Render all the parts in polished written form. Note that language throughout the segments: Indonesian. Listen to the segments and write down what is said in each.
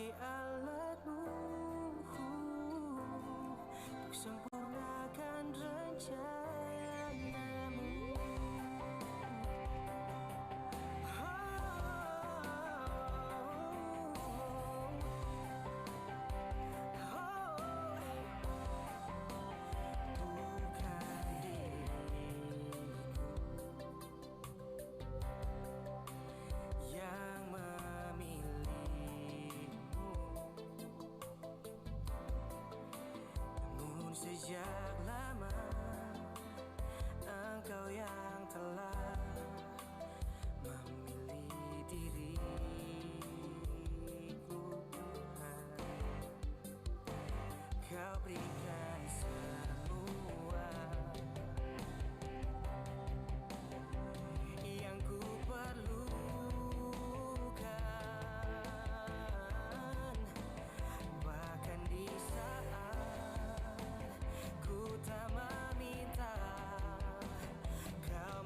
sebagai alatmu untuk sempurnakan rencanamu. Sejak lama engkau yang telah memilih diriku, Tuhan. Kau berikan semua yang ku perlukan, bahkan di saat tak meminta, kau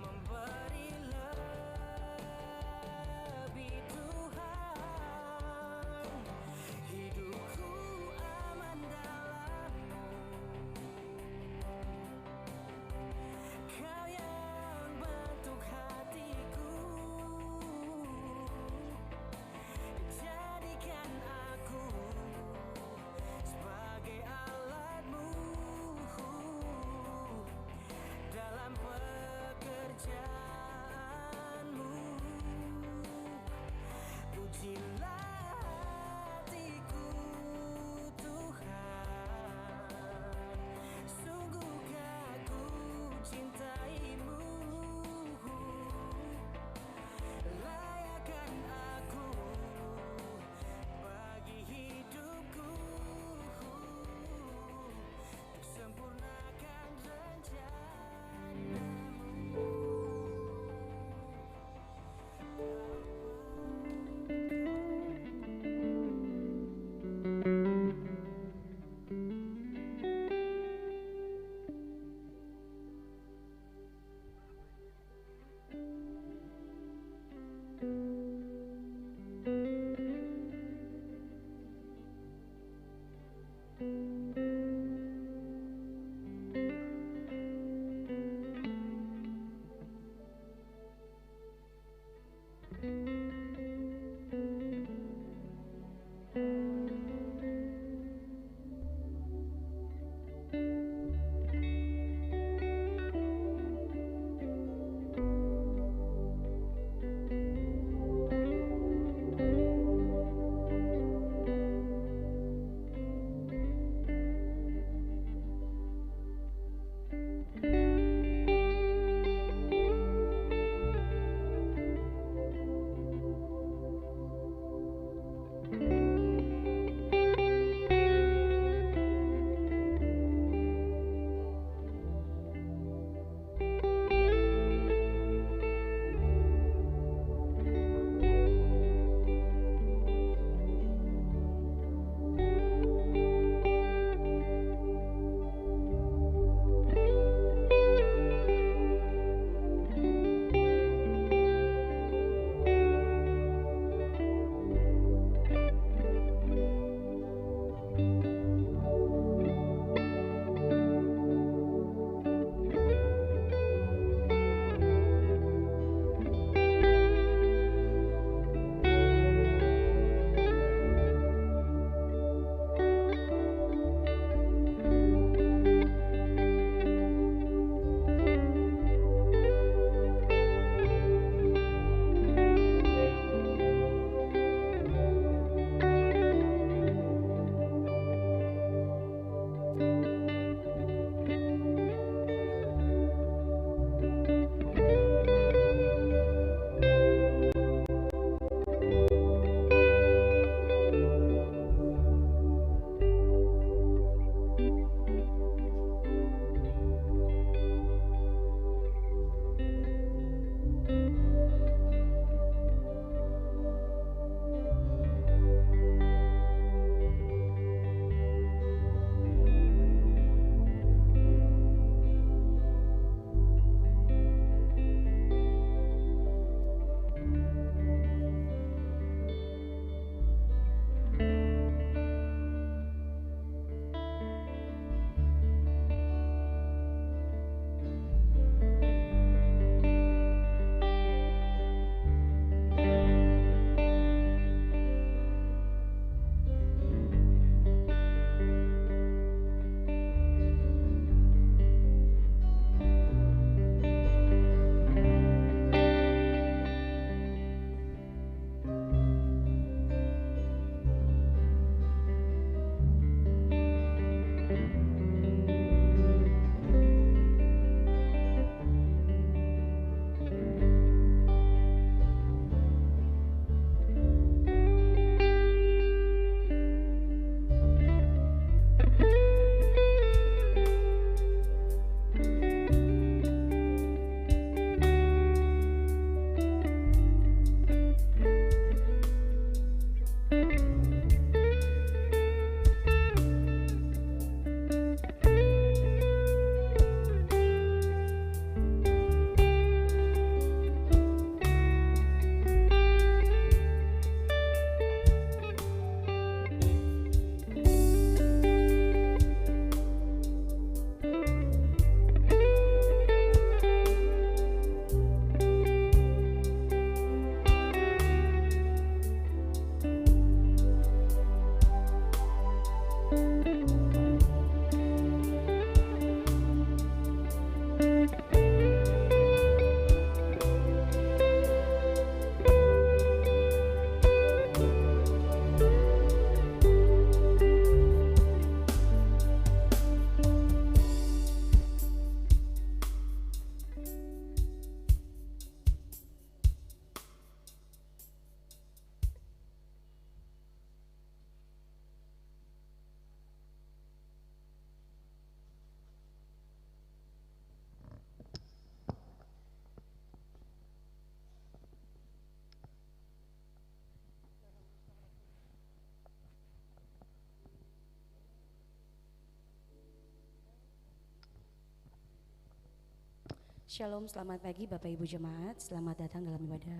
Shalom, selamat pagi Bapak Ibu Jemaat, selamat datang dalam ibadah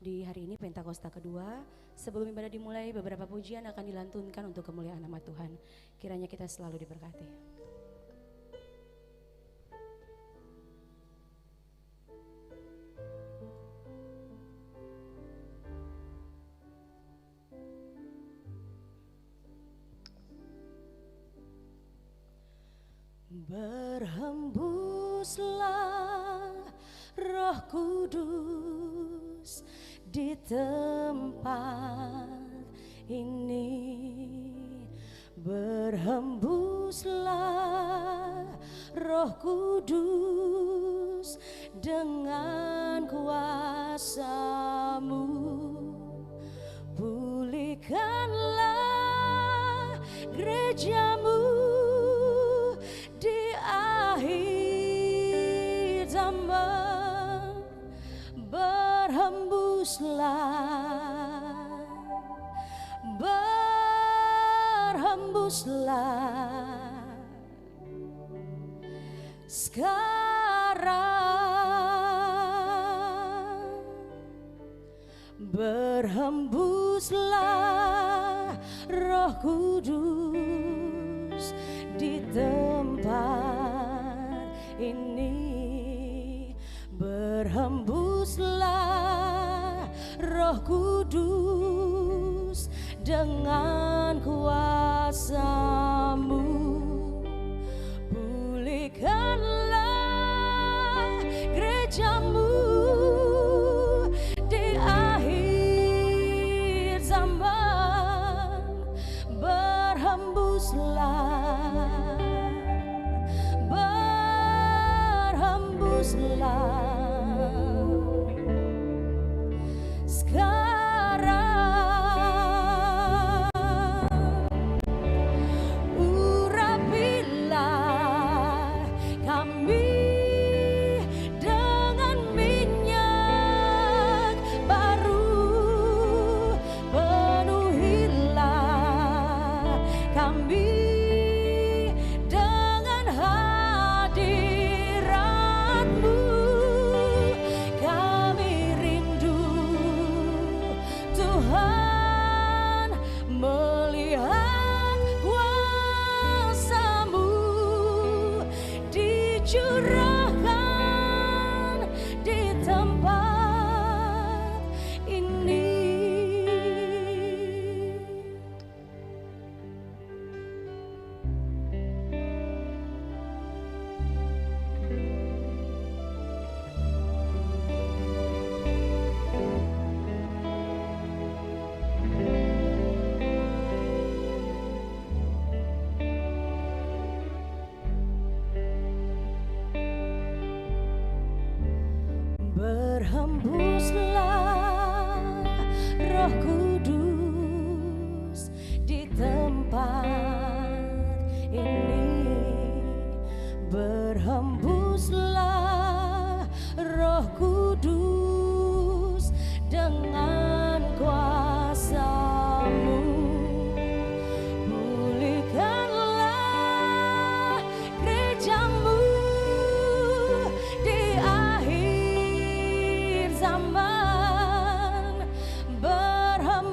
di hari ini Pentakosta kedua. Sebelum ibadah dimulai, beberapa pujian akan dilantunkan untuk kemuliaan nama Tuhan. Kiranya kita selalu diberkati. Berhembuslah Roh Kudus di tempat ini. Berhembuslah Roh Kudus dengan kuasa-Mu. Pulihkanlah gereja-Mu di akhir zaman. Berhembuslah, berhembuslah sekarang. Berhembuslah Roh Kudus di tempat ini. Berhembuslah Roh Kudus dengan kuasa-Mu. Pulihkanlah gereja-Mu di akhir zaman. Berhembuslah, berhembuslah sekarang. Urapilah kami dengan minyak baru. Penuhilah kami dengan hadirat-Mu. Kami rindu Tuhan melihat kuasa-Mu dicurahkan di tempat ini. Berhembuslah Roh Kudus di tempat ini. Berhembuslah Roh Kudus dengan kuasa-Mu. Pulihkanlah gereja-Mu di akhir zaman. Berhembuslah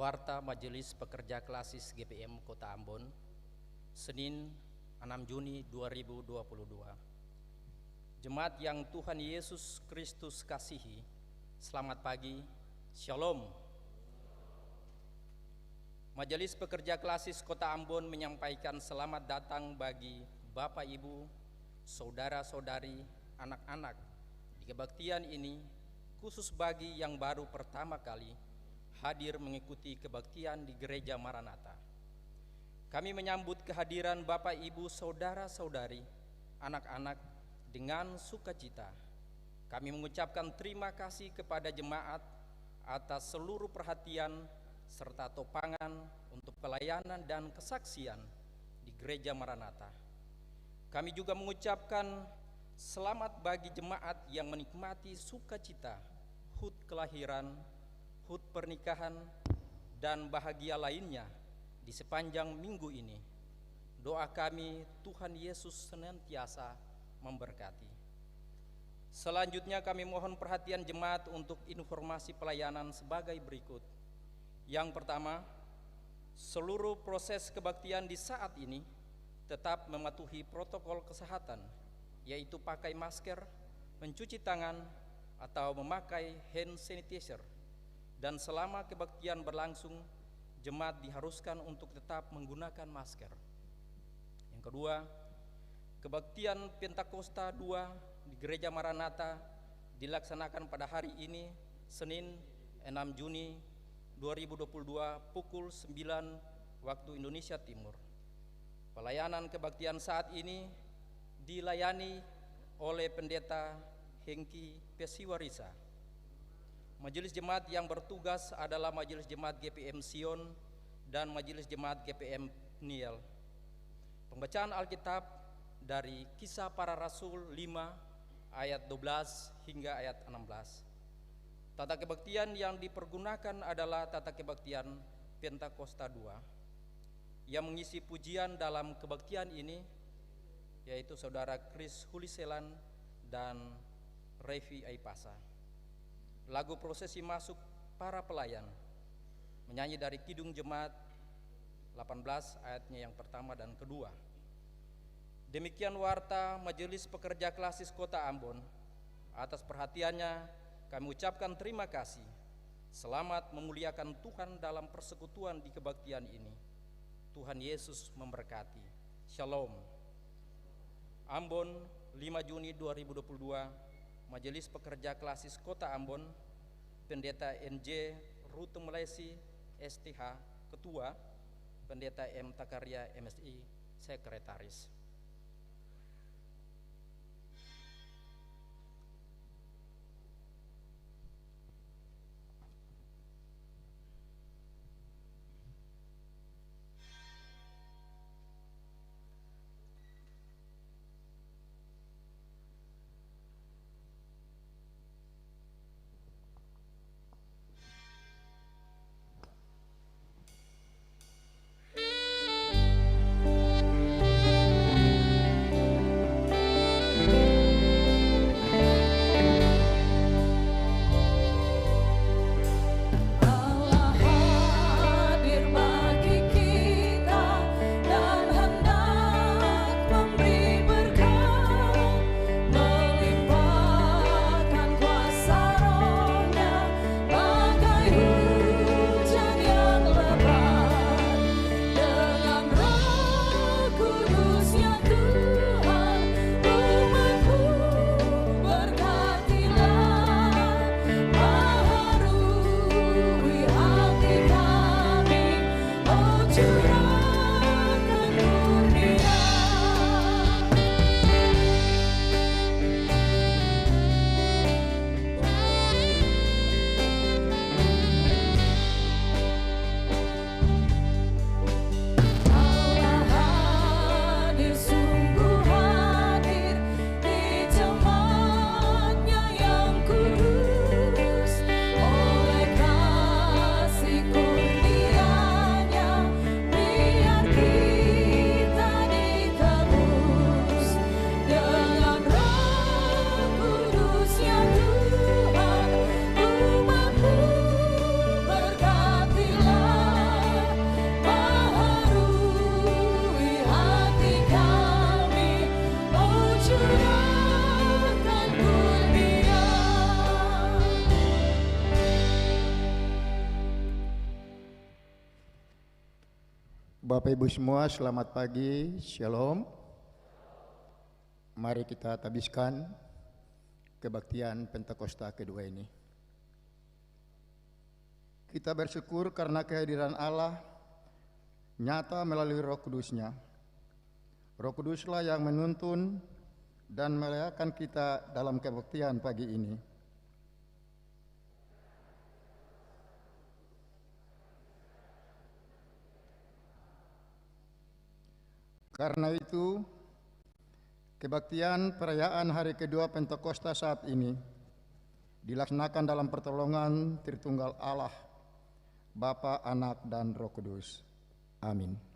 Warta Majelis Pekerja Klasis GPM Kota Ambon, Senin 6 Juni 2022. Jemaat yang Tuhan Yesus Kristus kasihi, selamat pagi, Shalom. Majelis Pekerja Klasis Kota Ambon menyampaikan selamat datang bagi Bapak Ibu, saudara-saudari, anak-anak di kebaktian ini, khusus bagi yang baru pertama kali hadir mengikuti kebaktian di Gereja Maranatha. Kami menyambut kehadiran Bapak Ibu saudara-saudari, anak-anak dengan sukacita. Kami mengucapkan terima kasih kepada jemaat atas seluruh perhatian serta topangan untuk pelayanan dan kesaksian di Gereja Maranatha. Kami juga mengucapkan selamat bagi jemaat yang menikmati sukacita HUT kelahiran, HUT pernikahan, dan bahagia lainnya di sepanjang minggu ini. Doa kami, Tuhan Yesus senantiasa memberkati. Selanjutnya kami mohon perhatian jemaat untuk informasi pelayanan sebagai berikut. Yang pertama, seluruh proses kebaktian di saat ini tetap mematuhi protokol kesehatan, yaitu pakai masker, mencuci tangan, atau memakai hand sanitizer. Dan selama kebaktian berlangsung, jemaat diharuskan untuk tetap menggunakan masker. Yang kedua, kebaktian Pentakosta 2 di Gereja Maranatha dilaksanakan pada hari ini, Senin 6 Juni 2022 pukul 9 waktu Indonesia Timur. Pelayanan kebaktian saat ini dilayani oleh Pendeta Hengki Pesiwarisa. Majelis jemaat yang bertugas adalah Majelis Jemaat GPM Sion dan Majelis Jemaat GPM Pniel. Pembacaan Alkitab dari Kisah Para Rasul 5 ayat 12 hingga ayat 16. Tata kebaktian yang dipergunakan adalah tata kebaktian Pentakosta 2. Yang mengisi pujian dalam kebaktian ini yaitu Saudara Chris Huliselan dan Revi Aipasa. Lagu prosesi masuk para pelayan menyanyi dari Kidung Jemaat 18 ayatnya yang pertama dan kedua. Demikian warta Majelis Pekerja Klasis Kota Ambon. Atas perhatiannya kami ucapkan terima kasih. Selamat memuliakan Tuhan dalam persekutuan di kebaktian ini. Tuhan Yesus memberkati. Shalom. Ambon 5 Juni 2022. Majelis Pekerja Klasis Kota Ambon, Pendeta NJ Rute Melesi STH Ketua, Pendeta M Takarya MSI Sekretaris. Bapak Ibu semua, selamat pagi, Shalom. Mari kita tabiskan kebaktian Pentakosta kedua ini. Kita bersyukur karena kehadiran Allah nyata melalui Roh Kudus-Nya. Roh Kuduslah yang menuntun dan melayakan kita dalam kebaktian pagi ini. Karena itu, kebaktian perayaan hari kedua Pentakosta saat ini dilaksanakan dalam pertolongan Tritunggal Allah, Bapa, Anak, dan Roh Kudus. Amin.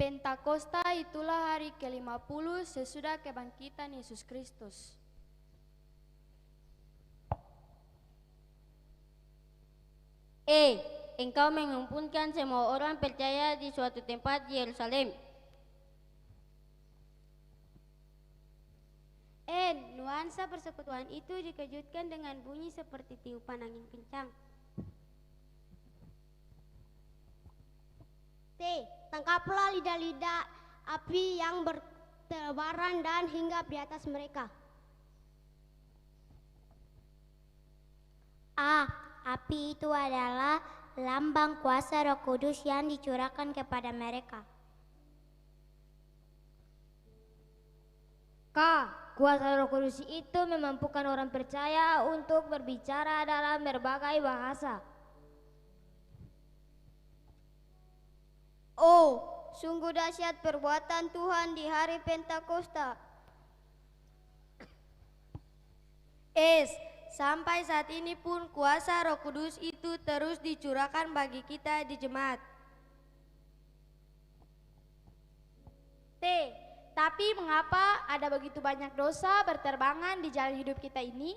Pentakosta itulah hari ke-50 sesudah kebangkitan Yesus Kristus. Engkau mengumpulkan semua orang percaya di suatu tempat di Yerusalem. Nuansa persekutuan itu dikejutkan dengan bunyi seperti tiupan angin kencang. Tangkaplah lidah-lidah api yang bertebaran dan hinggap di atas mereka. Api itu adalah lambang kuasa Roh Kudus yang dicurahkan kepada mereka. Kuasa Roh Kudus itu memampukan orang percaya untuk berbicara dalam berbagai bahasa. Sungguh dahsyat perbuatan Tuhan di hari Pentakosta. Sampai saat ini pun kuasa Roh Kudus itu terus dicurahkan bagi kita di jemaat. Tapi mengapa ada begitu banyak dosa berterbangan di jalan hidup kita ini?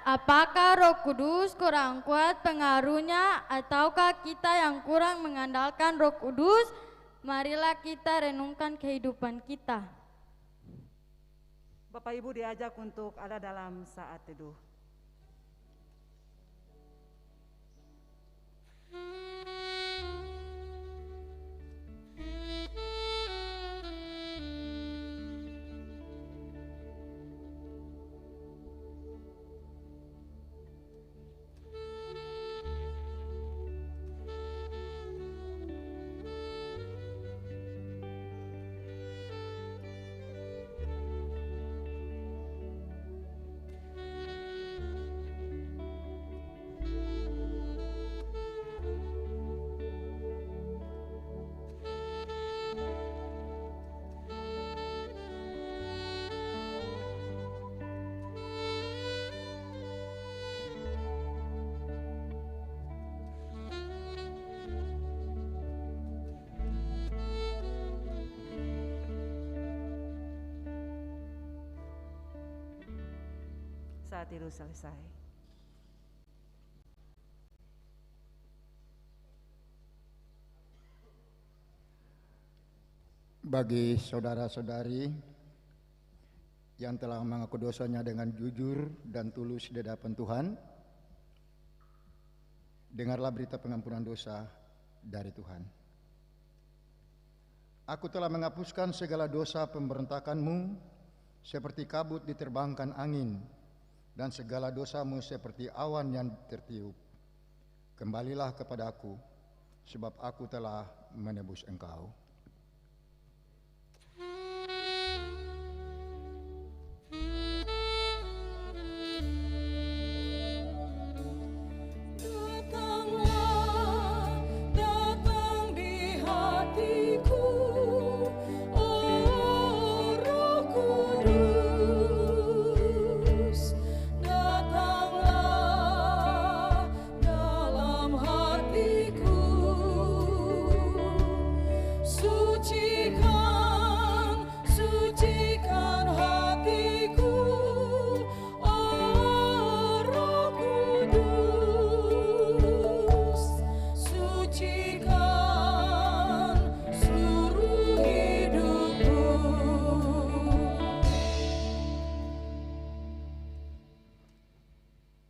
Apakah Roh Kudus kurang kuat pengaruhnya ataukah kita yang kurang mengandalkan Roh Kudus? Marilah kita renungkan kehidupan kita. Bapak Ibu diajak untuk ada dalam saat teduh. saat teduh selesai. Bagi saudara-saudari yang telah mengaku dosanya dengan jujur dan tulus di hadapan Tuhan, dengarlah berita pengampunan dosa dari Tuhan. Aku telah menghapuskan segala dosa pemberontakanmu seperti kabut diterbangkan angin, dan segala dosamu seperti awan yang tertiup. Kembalilah kepada aku, sebab aku telah menebus engkau.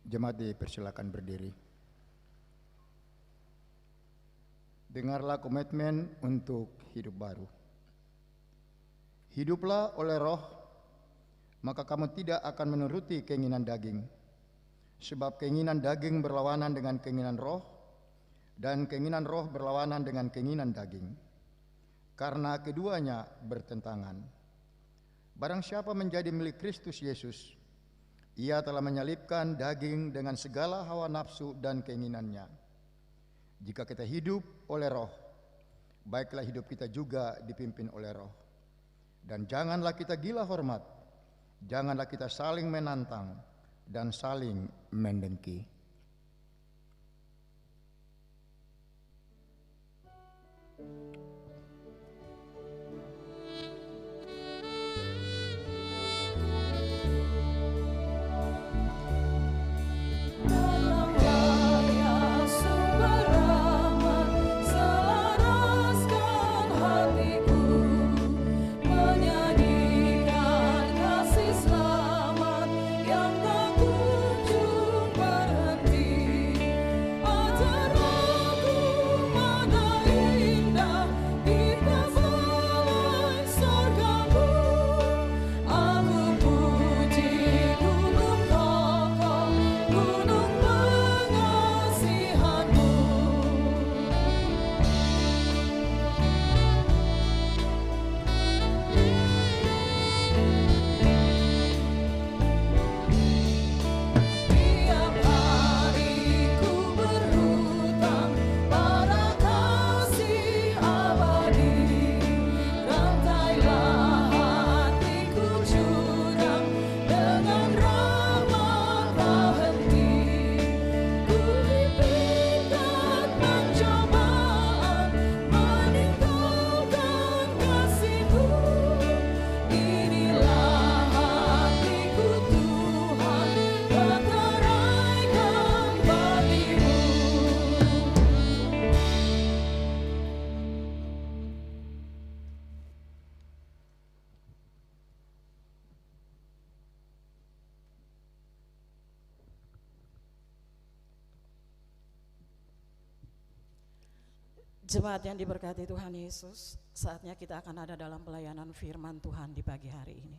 Jemaat dipersilakan berdiri. Dengarlah komitmen untuk hidup baru. Hiduplah oleh Roh, maka kamu tidak akan menuruti keinginan daging. Sebab keinginan daging berlawanan dengan keinginan Roh, dan keinginan Roh berlawanan dengan keinginan daging. Karena keduanya bertentangan. Barang siapa menjadi milik Kristus Yesus, ia telah menyalibkan daging dengan segala hawa nafsu dan keinginannya. Jika kita hidup oleh Roh, baiklah hidup kita juga dipimpin oleh Roh. Dan janganlah kita gila hormat, janganlah kita saling menantang dan saling mendengki. Jemaat yang diberkati Tuhan Yesus, saatnya kita akan ada dalam pelayanan firman Tuhan di pagi hari ini.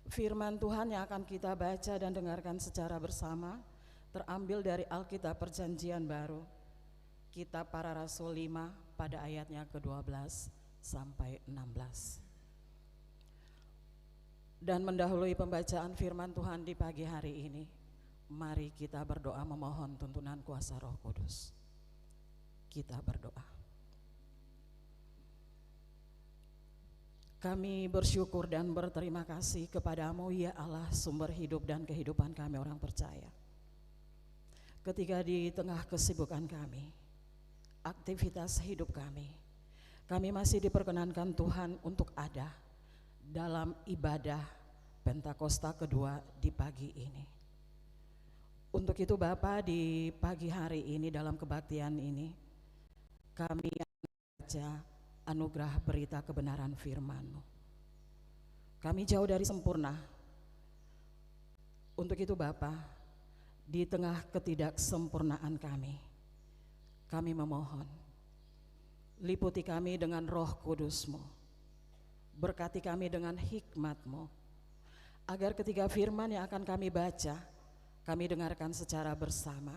Firman Tuhan yang akan kita baca dan dengarkan secara bersama terambil dari Alkitab Perjanjian Baru, Kitab Para Rasul 5 pada ayatnya ke-12 sampai 16. Dan mendahului pembacaan firman Tuhan di pagi hari ini, mari kita berdoa memohon tuntunan kuasa Roh Kudus. Kita berdoa. Kami bersyukur dan berterima kasih kepadamu ya Allah, sumber hidup dan kehidupan kami orang percaya. Ketika di tengah kesibukan kami, aktivitas hidup kami masih diperkenankan Tuhan untuk ada dalam ibadah Pentakosta kedua di pagi ini. Untuk itu Bapak, di pagi hari ini dalam kebaktian ini kami akan baca anugerah berita kebenaran firman-Mu. Kami jauh dari sempurna. Untuk itu Bapa, di tengah ketidaksempurnaan kami memohon, liputi kami dengan Roh Kudus-Mu, berkati kami dengan hikmat-Mu, agar ketika firman yang akan kami baca, kami dengarkan secara bersama,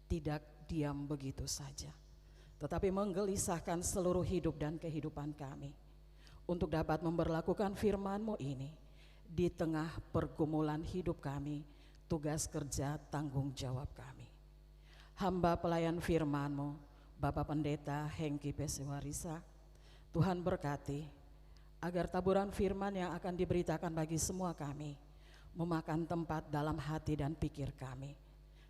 tidak diam begitu saja, tetapi menggelisahkan seluruh hidup dan kehidupan kami, untuk dapat memberlakukan firman-Mu ini di tengah pergumulan hidup kami, tugas kerja tanggung jawab kami. Hamba pelayan firman-Mu, Bapak Pendeta Hengki Pesewarisa, Tuhan berkati agar taburan firman yang akan diberitakan bagi semua kami memakan tempat dalam hati dan pikir kami.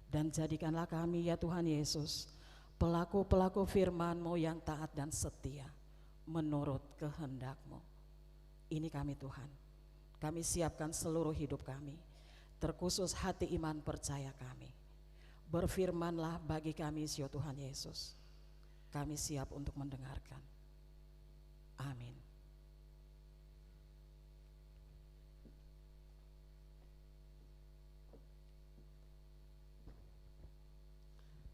Dan jadikanlah kami ya Tuhan Yesus, pelaku-pelaku firman-Mu yang taat dan setia menurut kehendak-Mu. Ini kami Tuhan, kami siapkan seluruh hidup kami, terkhusus hati iman percaya kami. Berfirmanlah bagi kami ya Tuhan Yesus, kami siap untuk mendengarkan. Amin.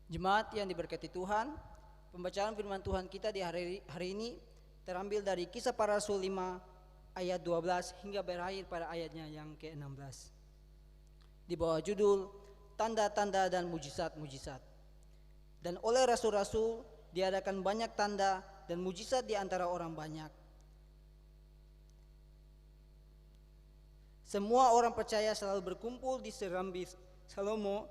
Jemaat yang diberkati Tuhan, pembacaan firman Tuhan kita di hari ini terambil dari Kisah Para Rasul 5 ayat 12 hingga berakhir pada ayatnya yang ke-16. Di bawah judul Tanda-tanda dan mujizat-mujizat. Dan oleh rasul-rasul diadakan banyak tanda dan mujizat di antara orang banyak. Semua orang percaya selalu berkumpul di serambi Salomo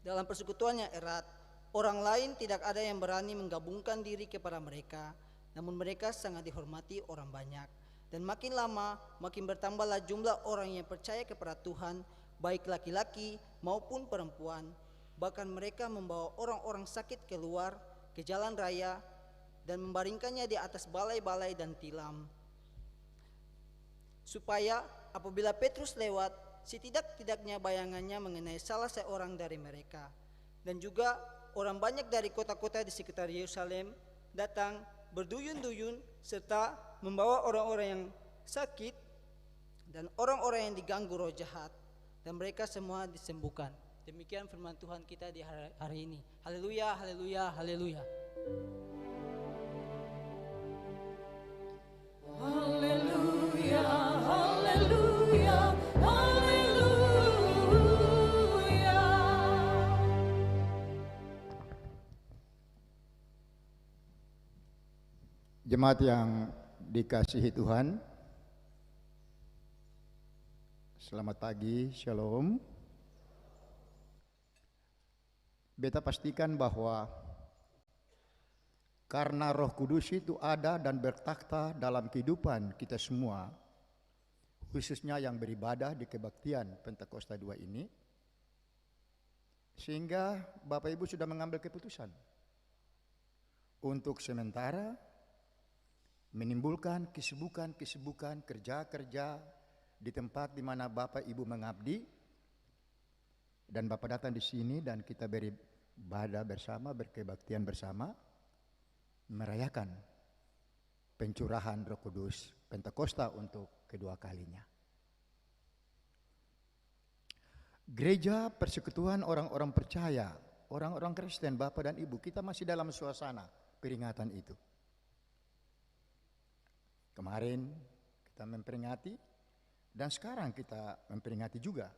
dalam persekutuan yang erat. Orang lain tidak ada yang berani menggabungkan diri kepada mereka, namun mereka sangat dihormati orang banyak. Dan makin lama makin bertambahlah jumlah orang yang percaya kepada Tuhan, baik laki-laki maupun perempuan. Bahkan mereka membawa orang-orang sakit keluar ke jalan raya dan membaringkannya di atas balai-balai dan tilam, supaya apabila Petrus lewat, setidak-tidaknya bayangannya mengenai salah seorang dari mereka. Dan juga orang banyak dari kota-kota di sekitar Yerusalem datang berduyun-duyun serta membawa orang-orang yang sakit dan orang-orang yang diganggu roh jahat, dan mereka semua disembuhkan. Demikian firman Tuhan kita di hari ini. Haleluya, haleluya, haleluya. Haleluya, haleluya, haleluya. Jemaat yang dikasihi Tuhan, selamat pagi, shalom. Beta pastikan bahwa karena Roh Kudus itu ada dan bertakhta dalam kehidupan kita semua, khususnya yang beribadah di kebaktian Pentakosta 2 ini, sehingga Bapak Ibu sudah mengambil keputusan untuk sementara menimbulkan kesibukan kerja-kerja di tempat di mana Bapak Ibu mengabdi, dan Bapak datang di sini dan kita beribadah bersama, berkebaktian bersama, merayakan pencurahan Roh Kudus Pentakosta untuk kedua kalinya. Gereja Persekutuan orang-orang percaya, orang-orang Kristen, Bapak dan Ibu, kita masih dalam suasana peringatan itu. Kemarin kita memperingati dan sekarang kita memperingati juga.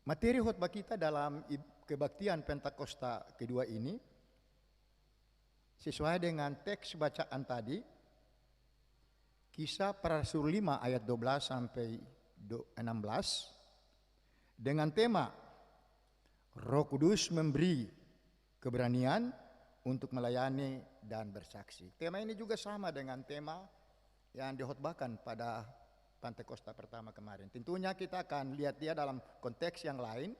Materi khotbah kita dalam kebaktian Pentakosta kedua ini sesuai dengan teks bacaan tadi, Kisah Para Rasul 5 ayat 12 sampai 16, dengan tema Roh Kudus memberi keberanian untuk melayani dan bersaksi. Tema ini juga sama dengan tema yang dihotbahkan pada Pentakosta pertama kemarin. Tentunya kita akan lihat dia dalam konteks yang lain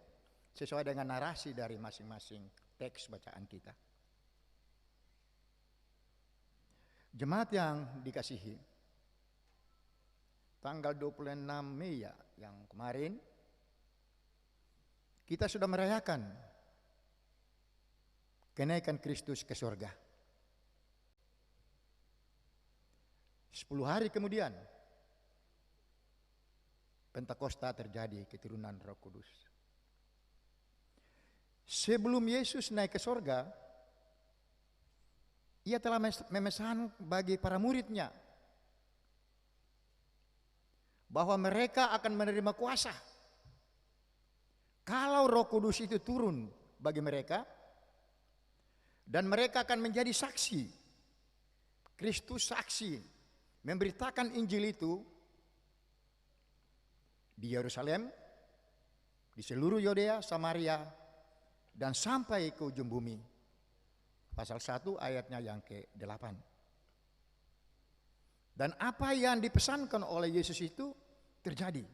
sesuai dengan narasi dari masing-masing teks bacaan kita. Jemaat yang dikasihi, tanggal 26 Mei yang kemarin kita sudah merayakan kenaikan Kristus ke surga. 10 hari kemudian Pentakosta terjadi, keturunan Roh Kudus. Sebelum Yesus naik ke surga, ia telah memesan bagi para muridnya bahwa mereka akan menerima kuasa kalau Roh Kudus itu turun bagi mereka, dan mereka akan menjadi saksi. Kristus saksi memberitakan Injil itu di Yerusalem, di seluruh Yudea, Samaria, dan sampai ke ujung bumi. Pasal 1 ayatnya yang ke-8. Dan apa yang dipesankan oleh Yesus itu terjadi.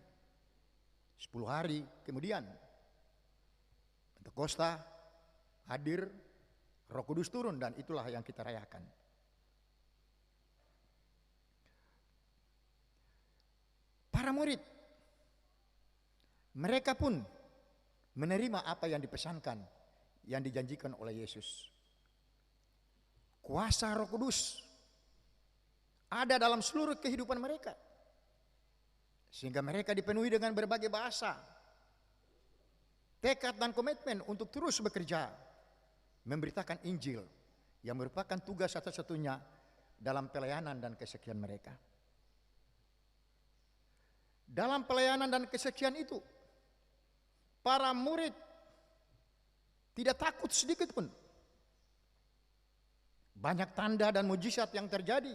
10 hari kemudian Pentakosta hadir, Roh Kudus turun, dan itulah yang kita rayakan. Para murid, mereka pun menerima apa yang dipesankan, yang dijanjikan oleh Yesus. Kuasa Roh Kudus ada dalam seluruh kehidupan mereka, sehingga mereka dipenuhi dengan berbagai bahasa, tekad dan komitmen untuk terus bekerja memberitakan Injil yang merupakan tugas satu-satunya dalam pelayanan dan kesekian mereka. Dalam pelayanan dan kesekian itu, para murid tidak takut sedikit pun. Banyak tanda dan mujizat yang terjadi.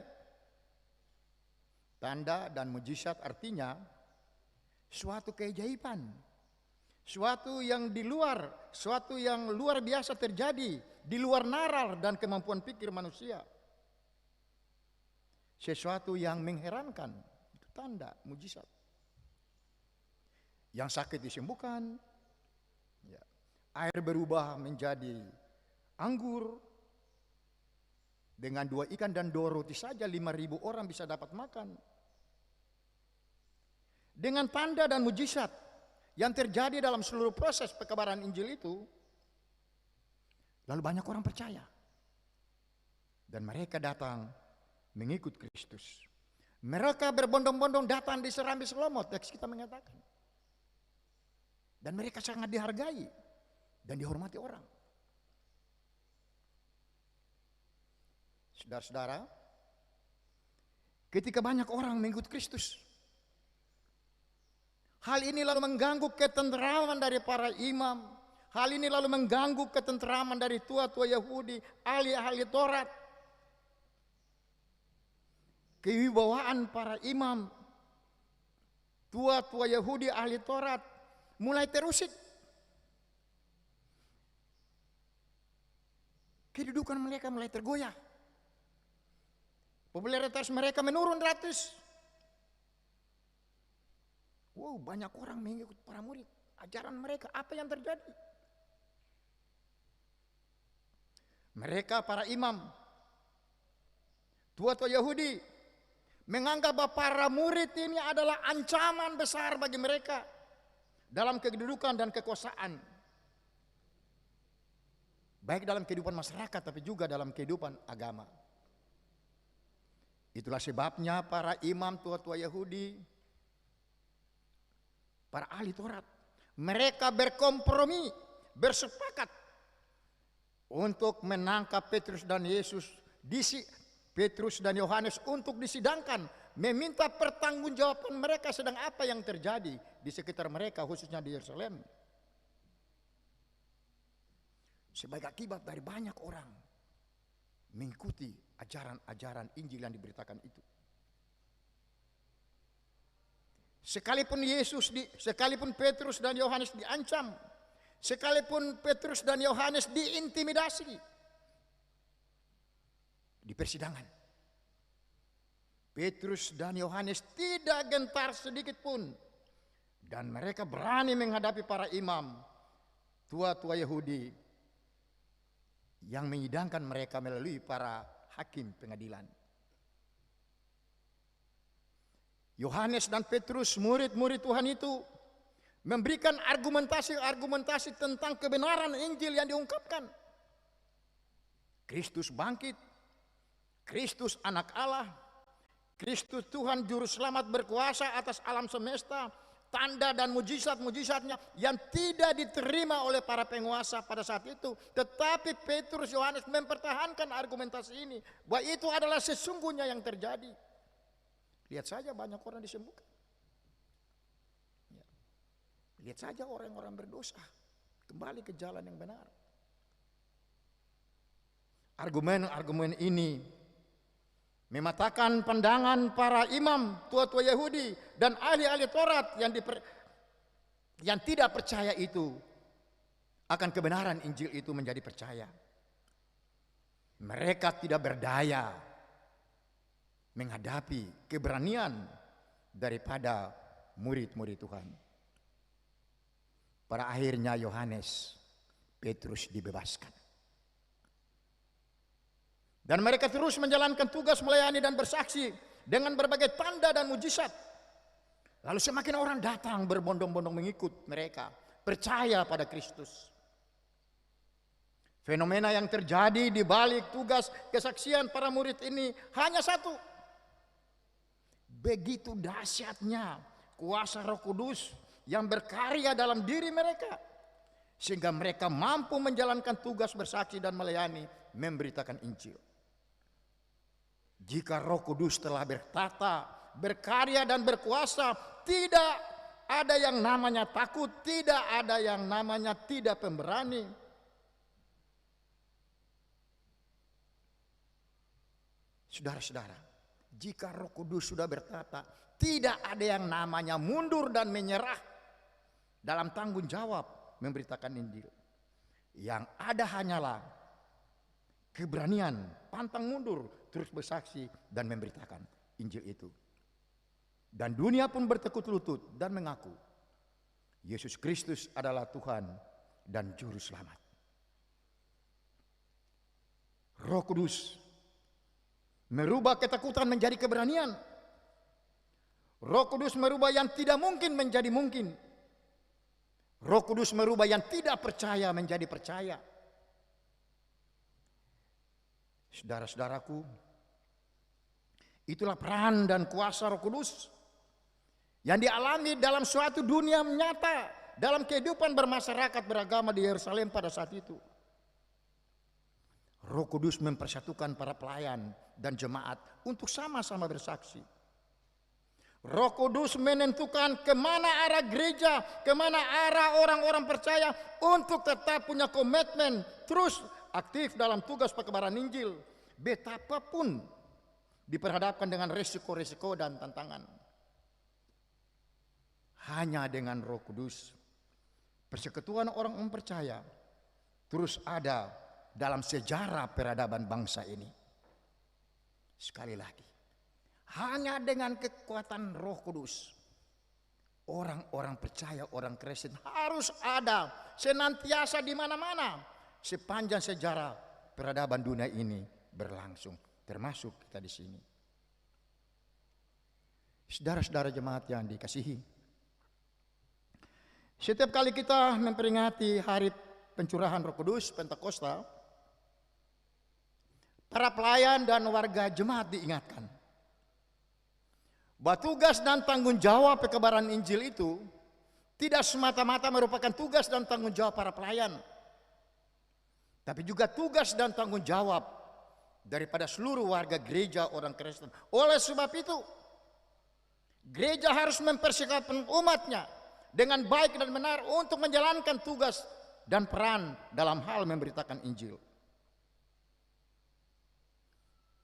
Tanda dan mujizat artinya suatu keajaiban, suatu yang suatu yang luar biasa terjadi di luar nalar dan kemampuan pikir manusia. Sesuatu yang mengherankan, itu tanda, mujizat. Yang sakit disembuhkan, ya. Air berubah menjadi anggur. Dengan 2 ikan dan 2 roti saja 5.000 orang bisa dapat makan. Dengan tanda dan mujizat yang terjadi dalam seluruh proses pekabaran Injil itu, lalu banyak orang percaya. Dan mereka datang mengikut Kristus. Mereka berbondong-bondong datang di Serambi Selomot, teks kita mengatakan. Dan mereka sangat dihargai dan dihormati orang. Saudara-saudara, ketika banyak orang mengikut Kristus, hal ini lalu mengganggu ketenteraman dari para imam. Hal ini lalu mengganggu ketenteraman dari tua-tua Yahudi, ahli-ahli Taurat. Kewibawaan para imam, tua-tua Yahudi, ahli Taurat mulai terusik. Kedudukan mereka mulai tergoyah. Popularitas mereka menurun drastis. Wow, banyak orang mengikut para murid. Ajaran mereka, apa yang terjadi? Mereka para imam, tua-tua Yahudi, menganggap bahwa para murid ini adalah ancaman besar bagi mereka dalam kedudukan dan kekuasaan. Baik dalam kehidupan masyarakat, tapi juga dalam kehidupan agama. Itulah sebabnya para imam tua-tua Yahudi, para ahli Taurat, mereka berkompromi, bersepakat untuk menangkap Petrus dan Petrus dan Yohanes untuk disidangkan, meminta pertanggungjawaban mereka sedang apa yang terjadi di sekitar mereka, khususnya di Yerusalem. Sebagai akibat dari banyak orang mengikuti ajaran-ajaran Injil yang diberitakan itu. Sekalipun Petrus dan Yohanes diancam, sekalipun Petrus dan Yohanes diintimidasi di persidangan, Petrus dan Yohanes tidak gentar sedikit pun, dan mereka berani menghadapi para imam, tua-tua Yahudi yang menyidangkan mereka melalui para hakim pengadilan. Yohanes dan Petrus, murid-murid Tuhan itu, memberikan argumentasi-argumentasi tentang kebenaran Injil yang diungkapkan. Kristus bangkit, Kristus anak Allah, Kristus Tuhan Juru Selamat berkuasa atas alam semesta, tanda dan mujizat-mujizatnya yang tidak diterima oleh para penguasa pada saat itu. Tetapi Petrus, Yohanes mempertahankan argumentasi ini, bahwa itu adalah sesungguhnya yang terjadi. Lihat saja banyak orang disembuhkan. Ya. Lihat saja orang-orang berdosa kembali ke jalan yang benar. Argumen-argumen ini mematahkan pandangan para imam, tua-tua Yahudi dan ahli-ahli Taurat yang tidak percaya itu akan kebenaran Injil itu menjadi percaya. Mereka tidak berdaya menghadapi keberanian daripada murid-murid Tuhan. Pada akhirnya Yohanes, Petrus dibebaskan. Dan mereka terus menjalankan tugas melayani dan bersaksi dengan berbagai tanda dan mujizat. Lalu semakin orang datang berbondong-bondong mengikut mereka, percaya pada Kristus. Fenomena yang terjadi di balik tugas kesaksian para murid ini hanya satu. Begitu dahsyatnya kuasa Roh Kudus yang berkarya dalam diri mereka, sehingga mereka mampu menjalankan tugas bersaksi dan melayani, memberitakan Injil. Jika Roh Kudus telah bertata, berkarya dan berkuasa, tidak ada yang namanya takut, tidak ada yang namanya tidak pemberani. Saudara-saudara, jika Roh Kudus sudah bertata, tidak ada yang namanya mundur dan menyerah dalam tanggung jawab memberitakan Injil. Yang ada hanyalah keberanian, pantang mundur, terus bersaksi dan memberitakan Injil itu. Dan dunia pun bertekuk lutut dan mengaku Yesus Kristus adalah Tuhan dan Juru Selamat. Roh Kudus merubah ketakutan menjadi keberanian. Roh Kudus merubah yang tidak mungkin menjadi mungkin. Roh Kudus merubah yang tidak percaya menjadi percaya. Saudara-saudaraku, itulah peran dan kuasa Roh Kudus yang dialami dalam suatu dunia nyata dalam kehidupan bermasyarakat beragama di Yerusalem pada saat itu. Roh Kudus mempersatukan para pelayan dan jemaat untuk sama-sama bersaksi. Roh Kudus menentukan kemana arah gereja, kemana arah orang-orang percaya untuk tetap punya komitmen terus aktif dalam tugas perkabaran Injil, betapapun diperhadapkan dengan resiko-resiko dan tantangan. Hanya dengan Roh Kudus, persekutuan orang percaya terus ada dalam sejarah peradaban bangsa ini. Sekali lagi, hanya dengan kekuatan Roh Kudus, orang-orang percaya, orang Kristen harus ada senantiasa di mana-mana sepanjang sejarah peradaban dunia ini berlangsung, termasuk kita di sini. Saudara-saudara jemaat yang dikasihi, setiap kali kita memperingati hari pencurahan Roh Kudus Pentakosta, para pelayan dan warga jemaat diingatkan bahwa tugas dan tanggung jawab perkabaran Injil itu tidak semata-mata merupakan tugas dan tanggung jawab para pelayan, tapi juga tugas dan tanggung jawab daripada seluruh warga gereja orang Kristen. Oleh sebab itu, gereja harus mempersiapkan umatnya dengan baik dan benar untuk menjalankan tugas dan peran dalam hal memberitakan Injil.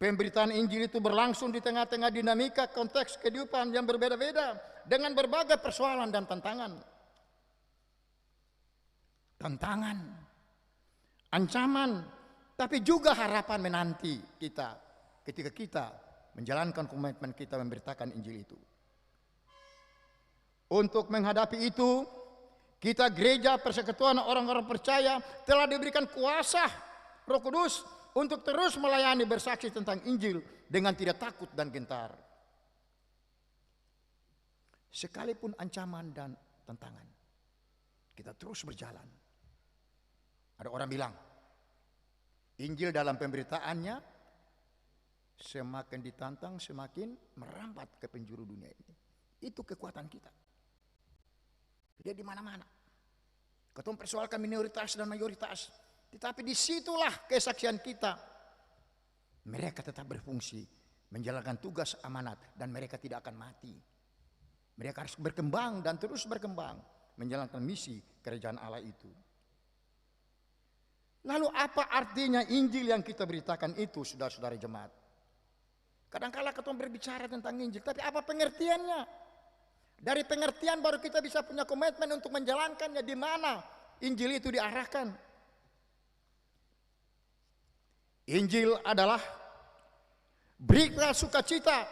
Pemberitaan Injil itu berlangsung di tengah-tengah dinamika konteks kehidupan yang berbeda-beda dengan berbagai persoalan dan tantangan. Tantangan, ancaman, tapi juga harapan menanti kita ketika kita menjalankan komitmen kita memberitakan Injil itu. Untuk menghadapi itu, kita gereja persekutuan orang-orang percaya telah diberikan kuasa Roh Kudus untuk terus melayani bersaksi tentang Injil dengan tidak takut dan gentar. Sekalipun ancaman dan tantangan, kita terus berjalan. Ada orang bilang, Injil dalam pemberitaannya semakin ditantang, semakin merambat ke penjuru dunia ini. Itu kekuatan kita. Dia di mana-mana. Kita mempersoalkan minoritas dan mayoritas, tetapi disitulah kesaksian kita. Mereka tetap berfungsi, menjalankan tugas amanat, dan mereka tidak akan mati. Mereka harus berkembang dan terus berkembang, menjalankan misi kerajaan Allah itu. Lalu apa artinya Injil yang kita beritakan itu, saudara-saudara jemaat? Kadang-kala kita berbicara tentang Injil, tapi apa pengertiannya? Dari pengertian baru kita bisa punya komitmen untuk menjalankannya. Di mana Injil itu diarahkan? Injil adalah berita sukacita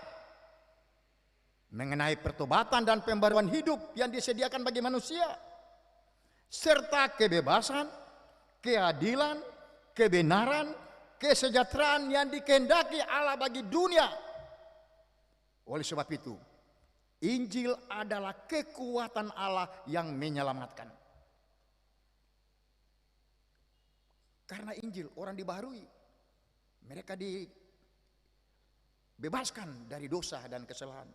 mengenai pertobatan dan pembaruan hidup yang disediakan bagi manusia, serta kebebasan, keadilan, kebenaran, kesejahteraan yang dikehendaki Allah bagi dunia. Oleh sebab itu, Injil adalah kekuatan Allah yang menyelamatkan. Karena Injil orang dibaharui, mereka dibebaskan dari dosa dan kesalahan.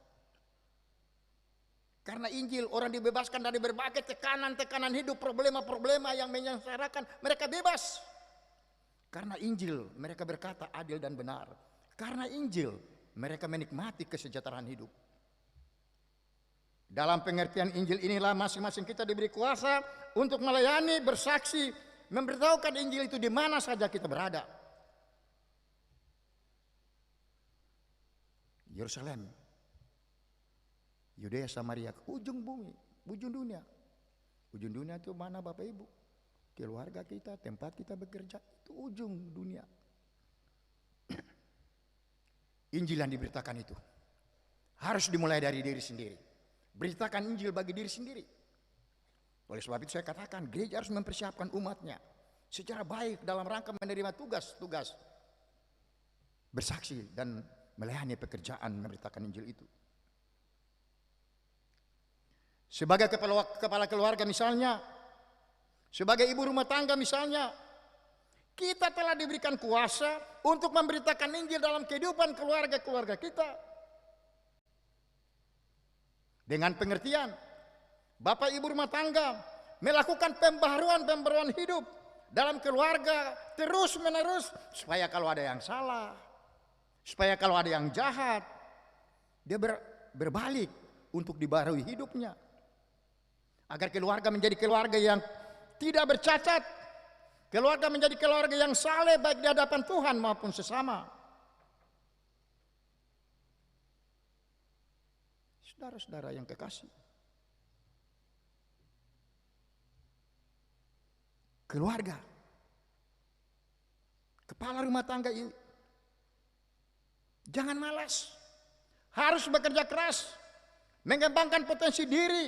Karena Injil orang dibebaskan dari berbagai tekanan-tekanan hidup, problema-problema yang menyengsarakan, mereka bebas. Karena Injil mereka berkata adil dan benar. Karena Injil mereka menikmati kesejahteraan hidup. Dalam pengertian Injil inilah masing-masing kita diberi kuasa untuk melayani, bersaksi, memberitahukan Injil itu di mana saja kita berada. Yerusalem, Yudea, Samaria, ujung bumi, ujung dunia. Ujung dunia itu mana Bapak Ibu? Keluarga kita, tempat kita bekerja, itu ujung dunia. Injil yang diberitakan itu harus dimulai dari diri sendiri. Beritakan Injil bagi diri sendiri. Oleh sebab itu saya katakan, gereja harus mempersiapkan umatnya secara baik dalam rangka menerima tugas-tugas bersaksi dan melayani pekerjaan memberitakan Injil itu. Sebagai kepala keluarga misalnya, sebagai ibu rumah tangga misalnya, kita telah diberikan kuasa untuk memberitakan Injil dalam kehidupan keluarga-keluarga kita. Dengan pengertian, Bapak Ibu rumah tangga melakukan pembaharuan hidup dalam keluarga terus menerus, supaya kalau ada yang salah, supaya kalau ada yang jahat, dia berbalik untuk dibaharui hidupnya. Agar keluarga menjadi keluarga yang tidak bercacat, keluarga menjadi keluarga yang saleh baik di hadapan Tuhan maupun sesama. Saudara-saudara yang kekasih, keluarga, kepala rumah tangga ini jangan malas, harus bekerja keras, mengembangkan potensi diri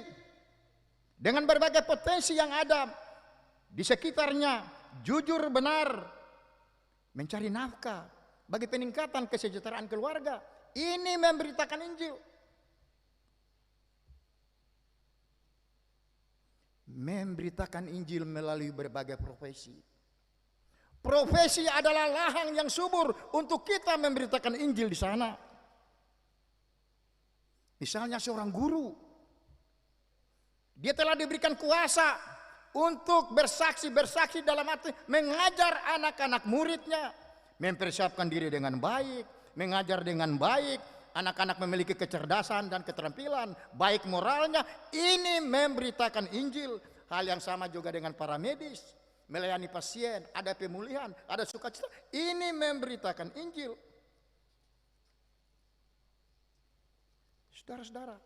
dengan berbagai potensi yang ada di sekitarnya, jujur benar, mencari nafkah bagi peningkatan kesejahteraan keluarga. Ini memberitakan Injil. Memberitakan Injil melalui berbagai profesi. Profesi adalah lahan yang subur untuk kita memberitakan Injil di sana. Misalnya seorang guru, dia telah diberikan kuasa untuk bersaksi dalam arti mengajar anak-anak muridnya, mempersiapkan diri dengan baik, mengajar dengan baik. Anak-anak memiliki kecerdasan dan keterampilan, baik moralnya. Ini memberitakan Injil. Hal yang sama juga dengan para medis, melayani pasien, ada pemulihan, ada sukacita. Ini memberitakan Injil. Saudara-saudara,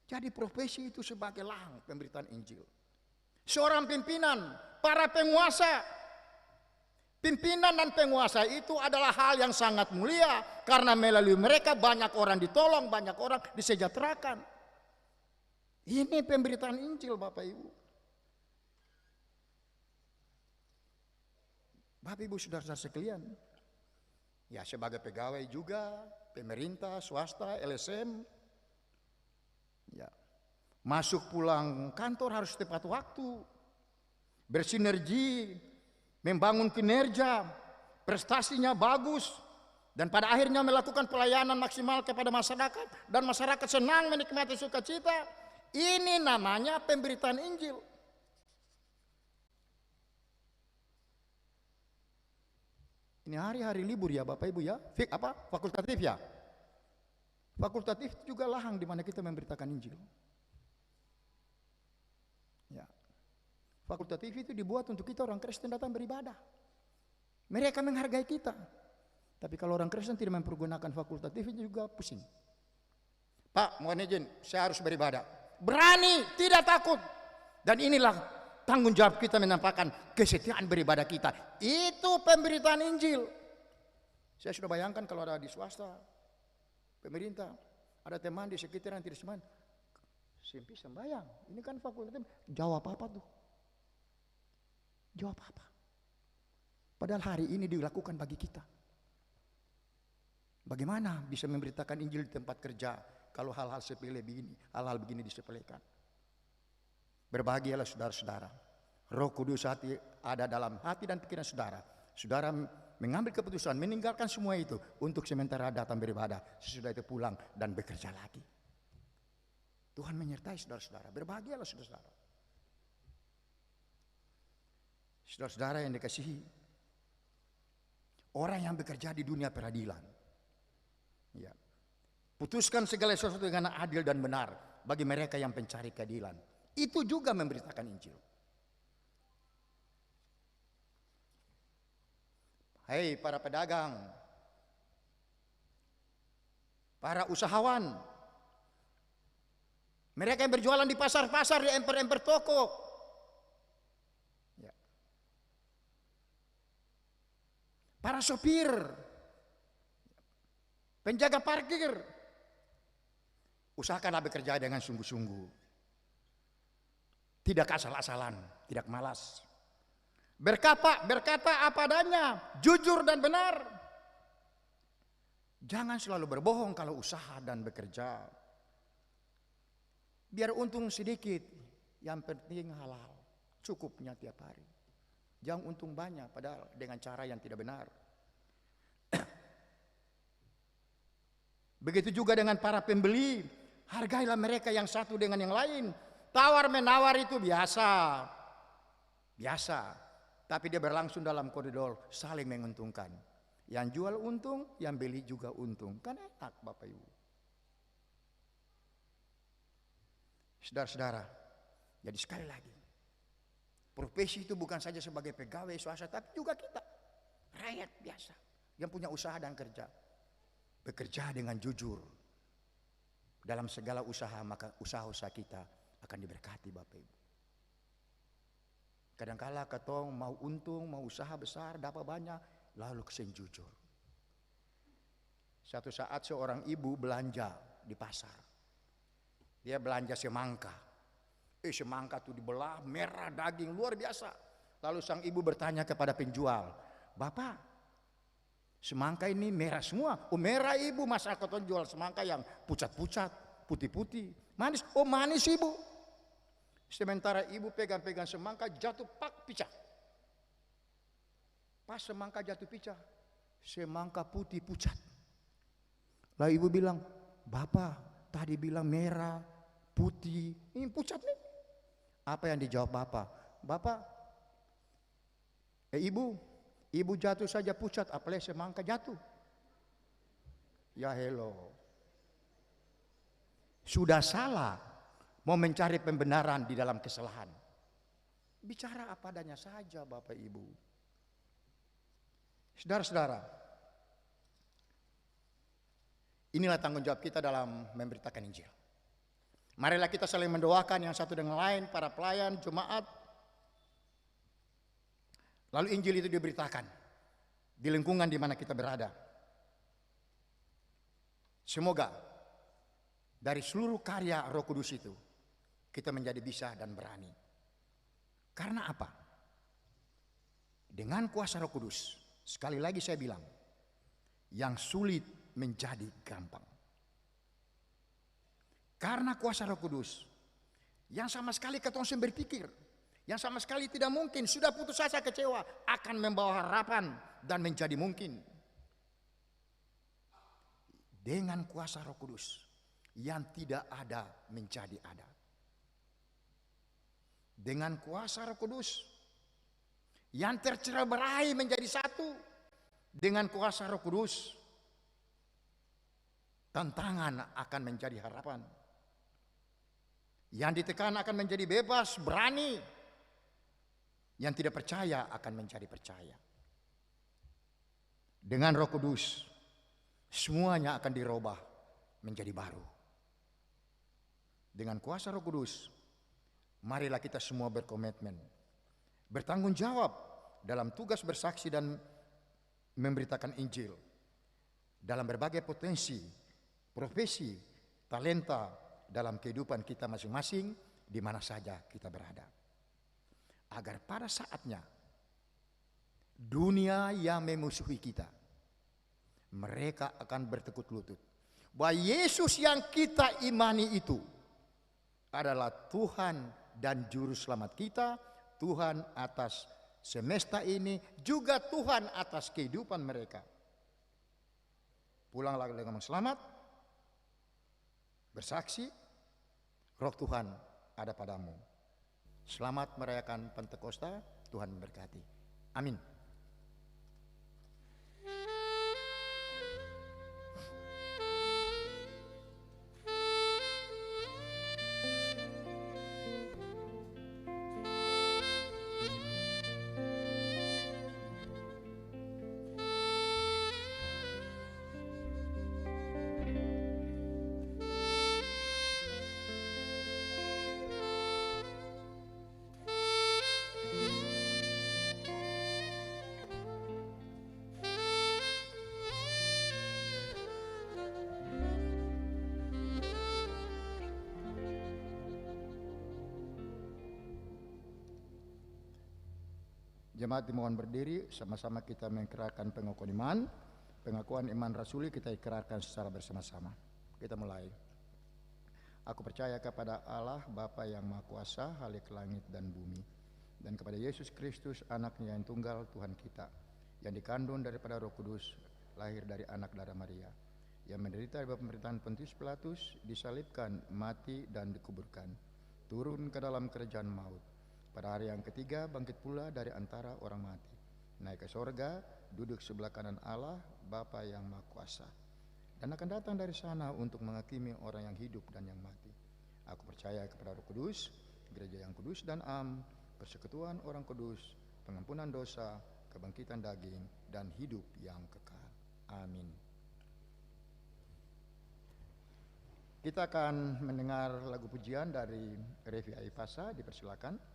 jadi profesi itu sebagai lang pemberitaan Injil. Seorang pimpinan, para penguasa, pimpinan dan penguasa itu adalah hal yang sangat mulia, karena melalui mereka banyak orang ditolong, banyak orang disejahterakan. Ini pemberitaan Injil Bapak Ibu. Bapak Ibu saudara-saudara sekalian, ya sebagai pegawai juga, pemerintah, swasta, LSM, Masuk pulang kantor harus tepat waktu, bersinergi, membangun kinerja, prestasinya bagus, dan pada akhirnya melakukan pelayanan maksimal kepada masyarakat, dan masyarakat senang menikmati sukacita. Ini namanya pemberitaan Injil. Ini hari-hari libur ya Bapak Ibu ya, fakultatif ya. Fakultatif juga lahang di mana kita memberitakan Injil. Ya. Fakultatif itu dibuat untuk kita orang Kristen datang beribadah. Mereka menghargai kita. Tapi kalau orang Kristen tidak mempergunakan fakultatif itu juga pusing. Pak, mohon izin, saya harus beribadah. Berani, tidak takut. Dan inilah tanggung jawab kita menampakkan kesetiaan beribadah kita. Itu pemberitaan Injil. Saya sudah bayangkan kalau ada di swasta, pemerintah, ada teman di sekitaran tidak seman, simpi sembahyang. Ini kan fakultatif. Jawab apa tuh? Jawab apa? Padahal hari ini dilakukan bagi kita. Bagaimana bisa memberitakan Injil di tempat kerja kalau hal-hal sepele begini, hal-hal begini disepelekan? Berbahagialah saudara-saudara. Roh Kudus ada dalam hati dan pikiran saudara. Saudara mengambil keputusan meninggalkan semua itu untuk sementara datang beribadah, sesudah itu pulang dan bekerja lagi. Tuhan menyertai saudara-saudara. Berbahagialah saudara-saudara. Saudara-saudara yang dikasihi, orang yang bekerja di dunia peradilan, ya, putuskan segala sesuatu dengan adil dan benar bagi mereka yang mencari keadilan. Itu juga memberitakan Injil. Hei para pedagang, para usahawan, mereka yang berjualan di pasar-pasar, di emper-emper toko, ya. Para sopir, penjaga parkir, usahakanlah bekerja dengan sungguh-sungguh. Tidak asal-asalan, tidak malas. Berkata apa adanya, jujur dan benar. Jangan selalu berbohong kalau usaha dan bekerja. Biar untung sedikit, yang penting halal, cukupnya tiap hari. Jangan untung banyak padahal dengan cara yang tidak benar. Begitu juga dengan para pembeli, hargailah mereka yang satu dengan yang lain. Tawar menawar itu biasa, tapi dia berlangsung dalam koridor saling menguntungkan. Yang jual untung, yang beli juga untung. Kan enak Bapak Ibu. Saudara-saudara, jadi sekali lagi, profesi itu bukan saja sebagai pegawai swasta, tapi juga kita, rakyat biasa, yang punya usaha dan kerja. Bekerja dengan jujur dalam segala usaha, maka usaha-usaha kita akan diberkati Bapak Ibu. Kadangkala ketong mau untung, mau usaha besar, dapat banyak, lalu kesen jujur. Suatu saat seorang ibu belanja di pasar. Dia belanja semangka. Semangka itu dibelah, merah daging, luar biasa. Lalu sang ibu bertanya kepada penjual, Bapak, semangka ini merah semua. Oh merah ibu, masa ketong jual semangka yang pucat-pucat, putih-putih. Manis, oh manis ibu. Sementara ibu pegang-pegang semangka, jatuh pak pecah. Pas semangka jatuh pecah, semangka putih pucat. Lalu ibu bilang, Bapak tadi bilang merah, putih, ini pucat nih. Apa yang dijawab Bapak? Bapak, ibu jatuh saja pucat, apalagi semangka jatuh. Ya hello. Sudah salah. Mau mencari pembenaran di dalam kesalahan. Bicara apa adanya saja Bapak Ibu. Saudara-saudara, inilah tanggung jawab kita dalam memberitakan Injil. Marilah kita saling mendoakan yang satu dengan lain, para pelayan, jemaat. Lalu Injil itu diberitakan di lingkungan di mana kita berada. Semoga dari seluruh karya Roh Kudus itu kita menjadi bisa dan berani. Karena apa? Dengan kuasa Roh Kudus, sekali lagi saya bilang, yang sulit menjadi gampang. Karena kuasa Roh Kudus, yang sama sekali ketong berpikir, yang sama sekali tidak mungkin, sudah putus asa, kecewa, akan membawa harapan dan menjadi mungkin. Dengan kuasa Roh Kudus yang tidak ada menjadi ada. Dengan kuasa Roh Kudus yang tercerai menjadi satu. Dengan kuasa Roh Kudus tantangan akan menjadi harapan. Yang ditekan akan menjadi bebas, berani. Yang tidak percaya akan menjadi percaya. Dengan Roh Kudus semuanya akan dirubah menjadi baru. Dengan kuasa Roh Kudus, marilah kita semua berkomitmen, bertanggung jawab dalam tugas bersaksi dan memberitakan Injil dalam berbagai potensi, profesi, talenta dalam kehidupan kita masing-masing di mana saja kita berada. Agar pada saatnya dunia yang memusuhi kita, mereka akan bertekuk lutut bahwa Yesus yang kita imani itu adalah Tuhan dan Juru Selamat kita, Tuhan atas semesta ini, juga Tuhan atas kehidupan mereka. Pulanglah dengan selamat, bersaksi, Roh Tuhan ada padamu. Selamat merayakan Pentakosta, Tuhan memberkati. Amin. Jemaat dimohon berdiri, sama-sama kita mengikrarkan pengakuan iman. Pengakuan iman rasuli kita ikrarkan secara bersama-sama. Kita mulai. Aku percaya kepada Allah Bapa yang Maha Kuasa, Halik langit dan bumi, dan kepada Yesus Kristus, Anaknya yang tunggal Tuhan kita, yang dikandung daripada Roh Kudus, lahir dari anak darah Maria, yang menderita di bawah pemerintahan Pontius Pilatus, disalibkan, mati dan dikuburkan, turun ke dalam kerajaan maut. Pada hari yang ketiga bangkit pula dari antara orang mati, naik ke sorga, duduk sebelah kanan Allah Bapa yang Maha Kuasa, dan akan datang dari sana untuk menghakimi orang yang hidup dan yang mati. Aku percaya kepada Roh Kudus, gereja yang kudus dan am, persekutuan orang kudus, pengampunan dosa, kebangkitan daging, dan hidup yang kekal. Amin. Kita akan mendengar lagu pujian dari Revi Aifasa, dipersilakan.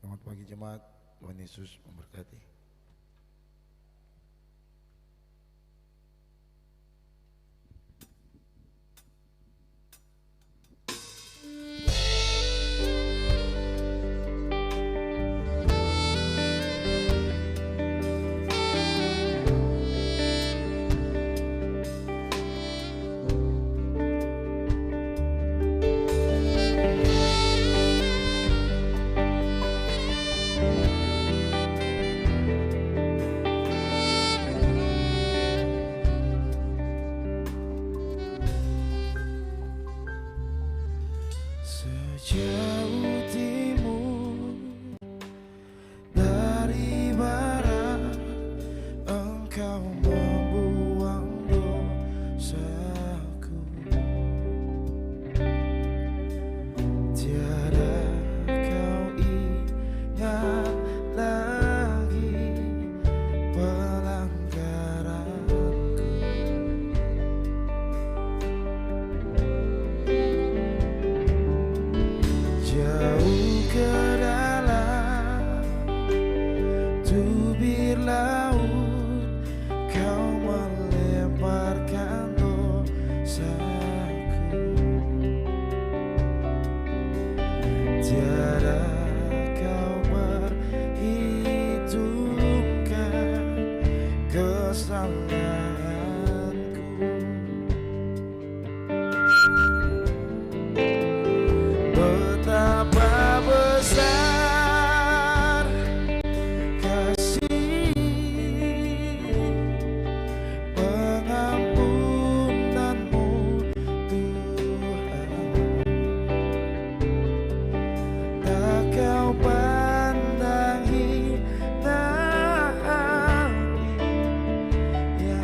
Selamat pagi jemaat, Tuhan Yesus memberkati. Betapa besar kasih pengampunanmu Tuhan, tak kau pandang hina hati yang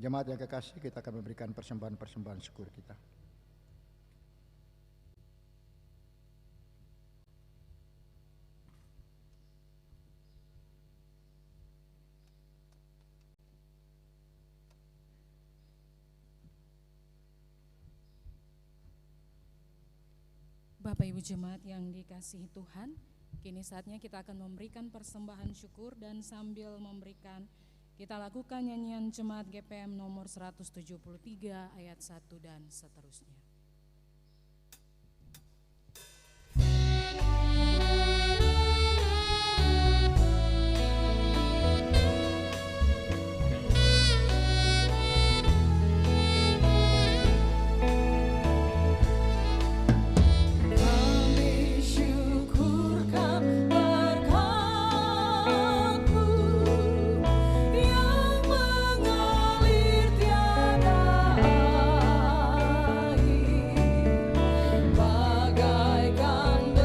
Jemaat yang kekasih, kita akan memberikan persembahan-persembahan syukur kita. Bapak Ibu Jemaat yang dikasihi Tuhan, kini saatnya kita akan memberikan persembahan syukur, dan sambil memberikan kita lakukan nyanyian Jemaat GPM nomor 173 ayat 1 dan seterusnya. Bagaikan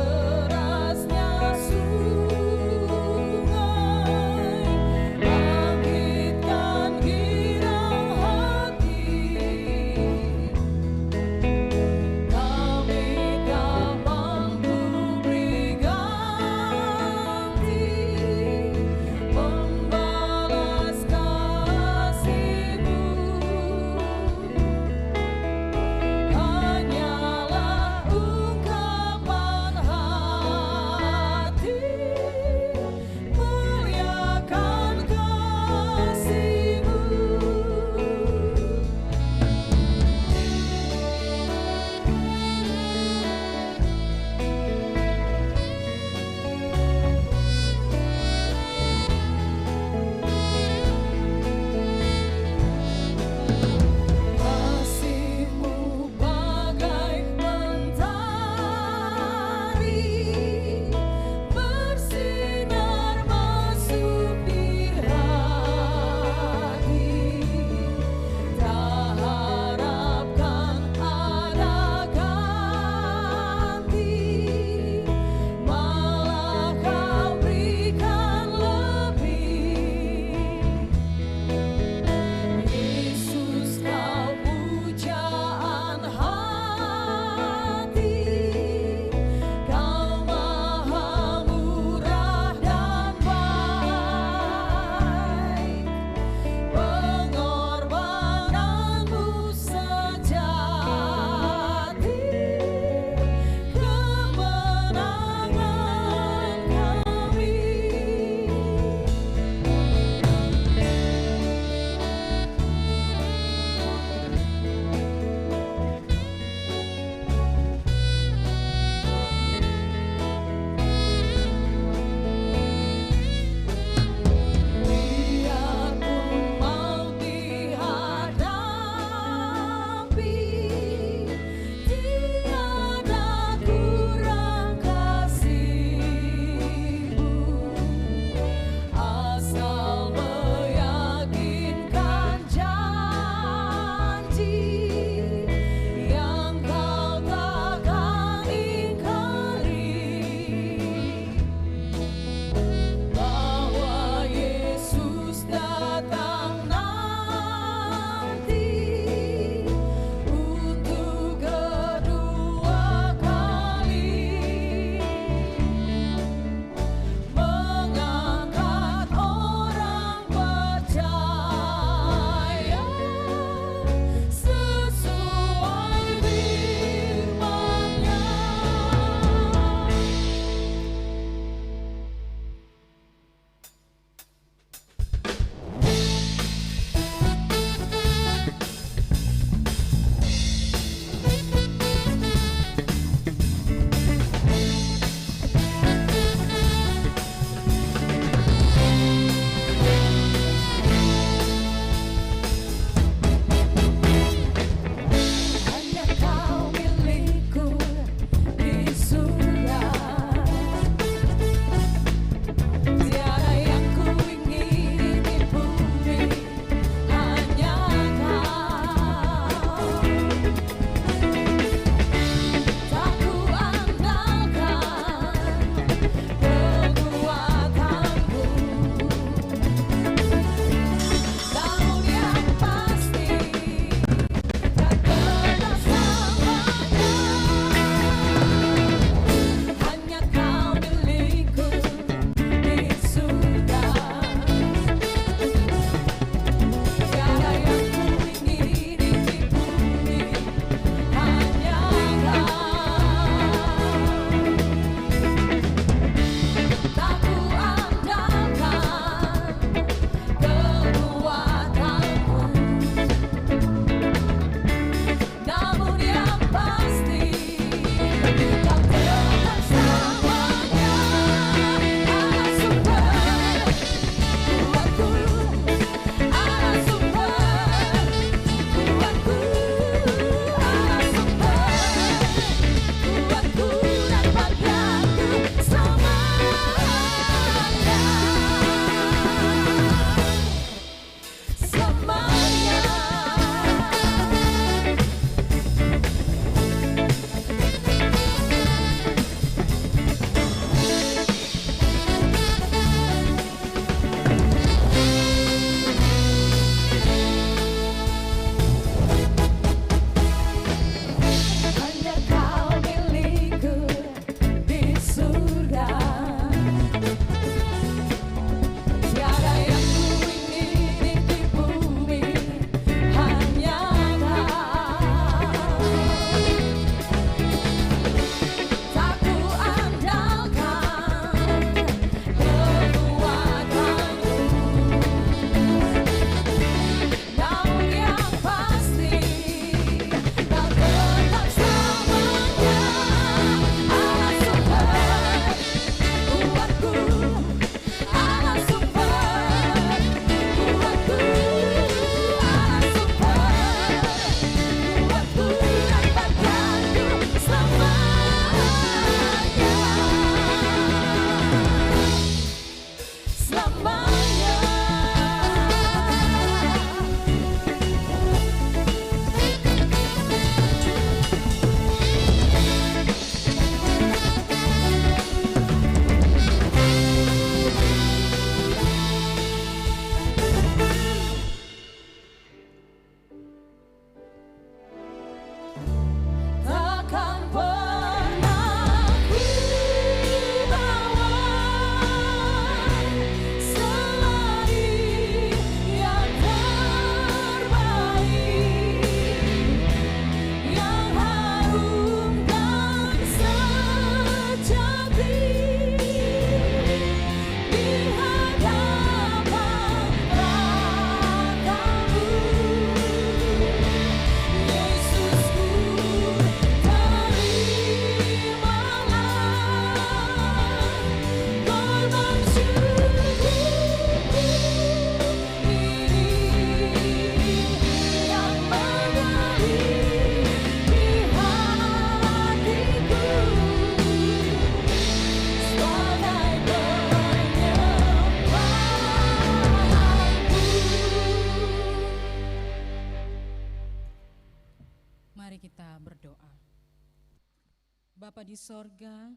Bapa di sorga,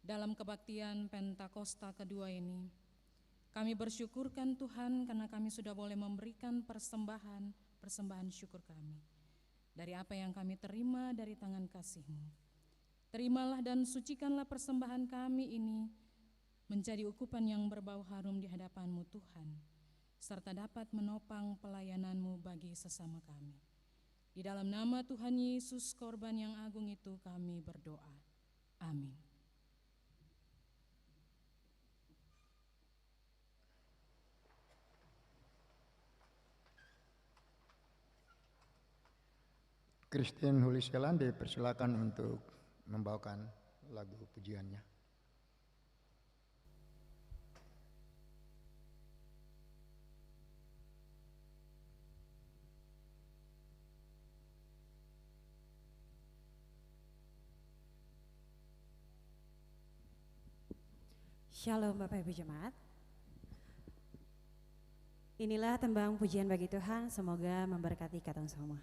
dalam kebaktian Pentakosta kedua ini, kami bersyukurkan Tuhan karena kami sudah boleh memberikan persembahan syukur kami dari apa yang kami terima dari tangan kasih-Mu. Terimalah dan sucikanlah persembahan kami ini menjadi ukupan yang berbau harum di hadapan-Mu Tuhan, serta dapat menopang pelayanan-Mu bagi sesama kami. Di dalam nama Tuhan Yesus, korban yang agung itu kami berdoa. Amin. Christine Huliskelan dipersilakan untuk membawakan lagu pujiannya. Shalom Bapak Ibu Jemaat. Inilah tembang pujian bagi Tuhan, semoga memberkati katong semua.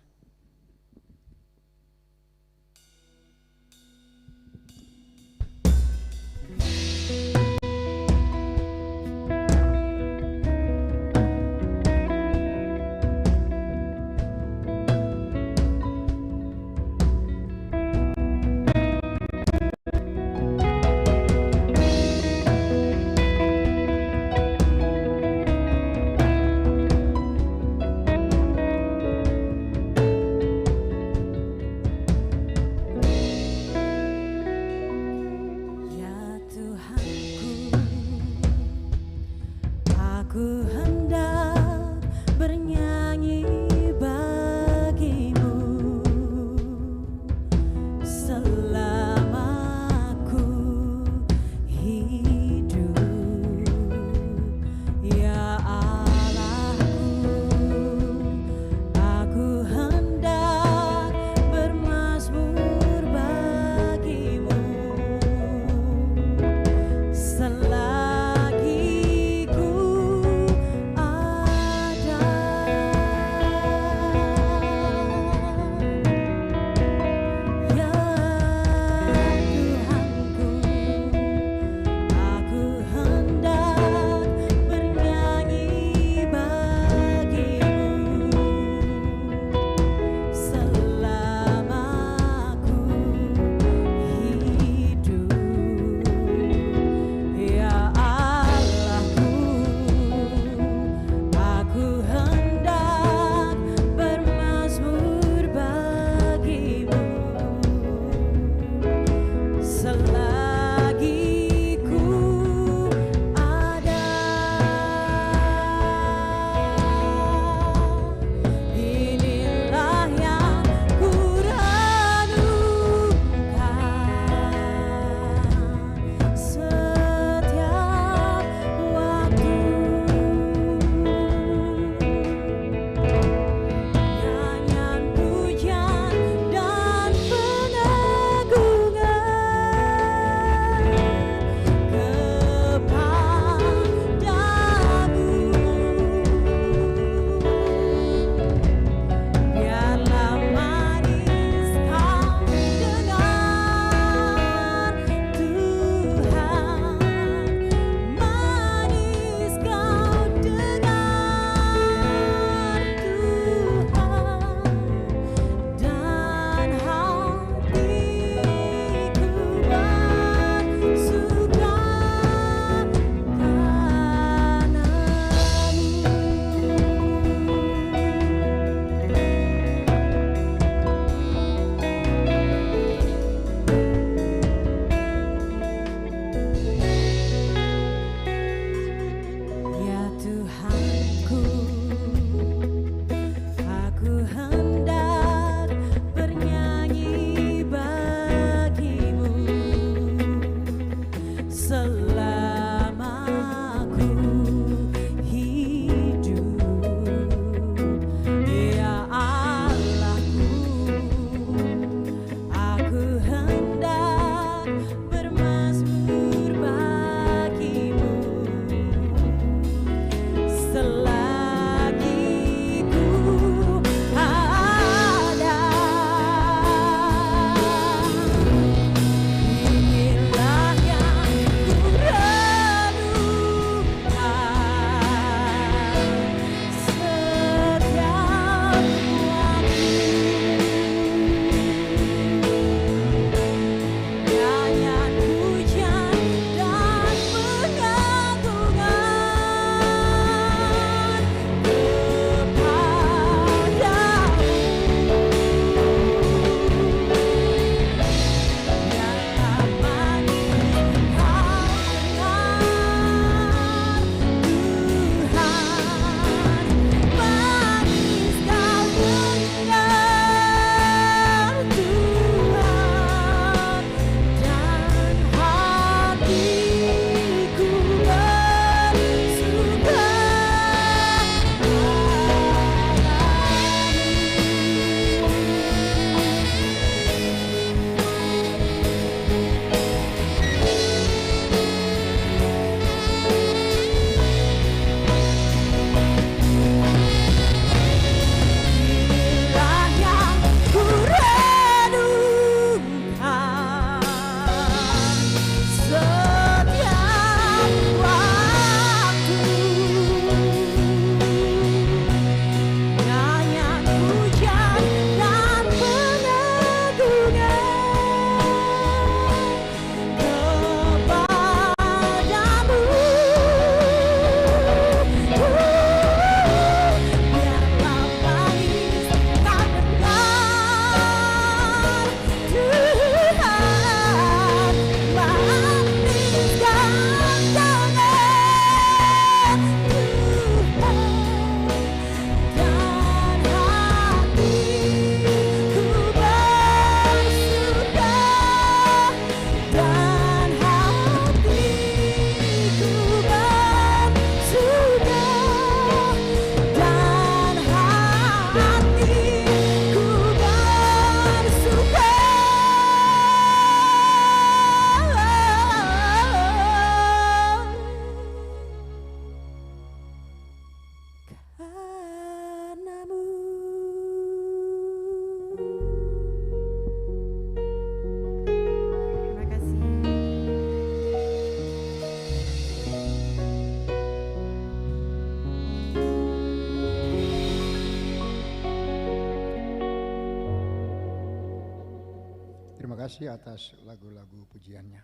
kasih atas lagu-lagu pujiannya.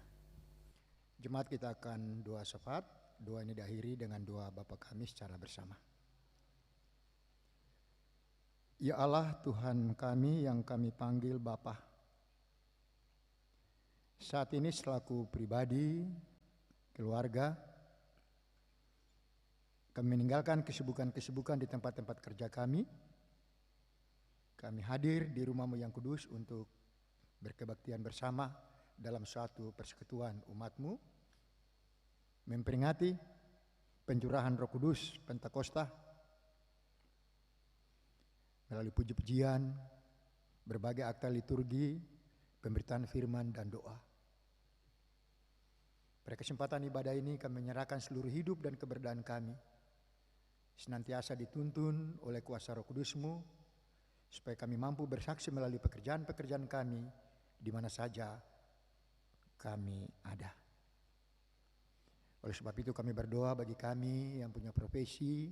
Jemaat kita akan doa syafaat. Doa ini diakhiri dengan doa Bapa kami secara bersama. Ya Allah Tuhan kami yang kami panggil Bapa. Saat ini selaku pribadi, keluarga, kami meninggalkan kesibukan-kesibukan di tempat-tempat kerja kami. Kami hadir di rumah-Mu yang kudus untuk berkebaktian bersama dalam suatu persekutuan umat-Mu, memperingati pencurahan Roh Kudus Pentakosta melalui puji-pujian, berbagai akta liturgi, pemberitaan firman dan doa. Pada kesempatan ibadah ini kami menyerahkan seluruh hidup dan keberadaan kami, senantiasa dituntun oleh kuasa Roh Kudus-Mu, supaya kami mampu bersaksi melalui pekerjaan-pekerjaan kami, di mana saja kami ada. Oleh sebab itu kami berdoa bagi kami yang punya profesi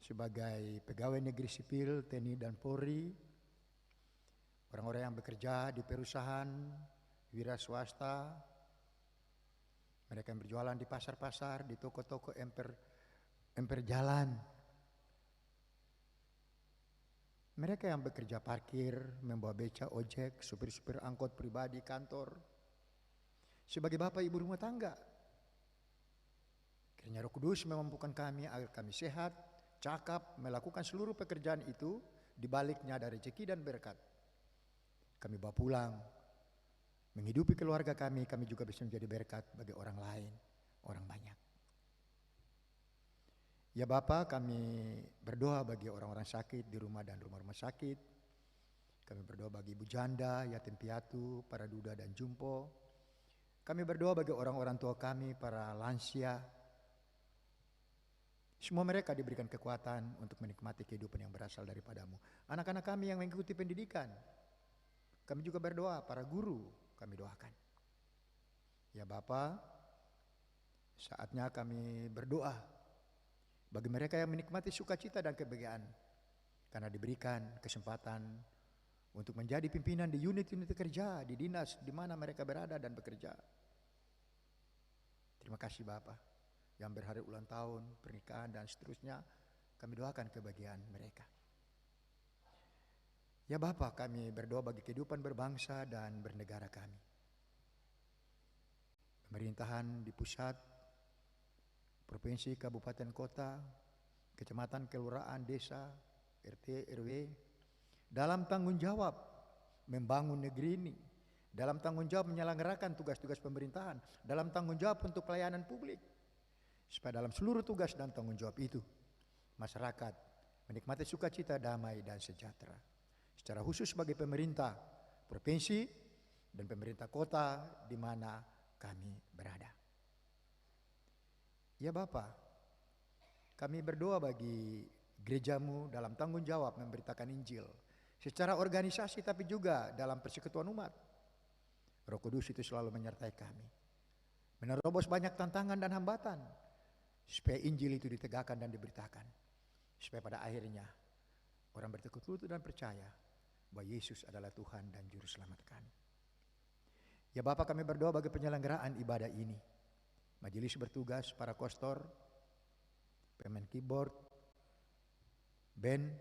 sebagai pegawai negeri sipil, TNI dan Polri, orang-orang yang bekerja di perusahaan, wira swasta, mereka yang berjualan di pasar-pasar, di toko-toko emper jalan, mereka yang bekerja parkir, membawa beca, ojek, supir-supir angkot pribadi, kantor, sebagai bapak ibu rumah tangga. Kiranya Roh Kudus memampukan kami agar kami sehat, cakap, melakukan seluruh pekerjaan itu, dibaliknya ada rezeki dan berkat. Kami bawa pulang, menghidupi keluarga kami juga bisa menjadi berkat bagi orang lain, orang banyak. Ya Bapa, kami berdoa bagi orang-orang sakit di rumah dan rumah-rumah sakit. Kami berdoa bagi ibu janda, yatim piatu, para duda dan jumpo. Kami berdoa bagi orang-orang tua kami, para lansia. Semua mereka diberikan kekuatan untuk menikmati kehidupan yang berasal daripada-Mu. Anak-anak kami yang mengikuti pendidikan, kami juga berdoa, para guru kami doakan. Ya Bapa, saatnya kami berdoa bagi mereka yang menikmati sukacita dan kebahagiaan karena diberikan kesempatan untuk menjadi pimpinan di unit-unit kerja, di dinas di mana mereka berada dan bekerja. Terima kasih Bapa yang berhari ulang tahun, pernikahan dan seterusnya, kami doakan kebahagiaan mereka. Ya Bapa, kami berdoa bagi kehidupan berbangsa dan bernegara kami. Pemerintahan di pusat, provinsi, kabupaten, kota, kecamatan, kelurahan, desa, RT, RW, dalam tanggung jawab membangun negeri ini, dalam tanggung jawab menyelenggarakan tugas-tugas pemerintahan, dalam tanggung jawab untuk pelayanan publik, supaya dalam seluruh tugas dan tanggung jawab itu, masyarakat menikmati sukacita, damai, dan sejahtera. Secara khusus bagi pemerintah provinsi dan pemerintah kota di mana kami berada. Ya Bapa, kami berdoa bagi gereja-Mu dalam tanggung jawab memberitakan Injil secara organisasi tapi juga dalam persekutuan umat. Roh Kudus itu selalu menyertai kami, menerobos banyak tantangan dan hambatan supaya Injil itu ditegakkan dan diberitakan, supaya pada akhirnya orang bertekuk lutut dan percaya bahwa Yesus adalah Tuhan dan Juru Selamat kami. Ya Bapa, kami berdoa bagi penyelenggaraan ibadah ini. Majelis bertugas, para kostor, pemain keyboard, band,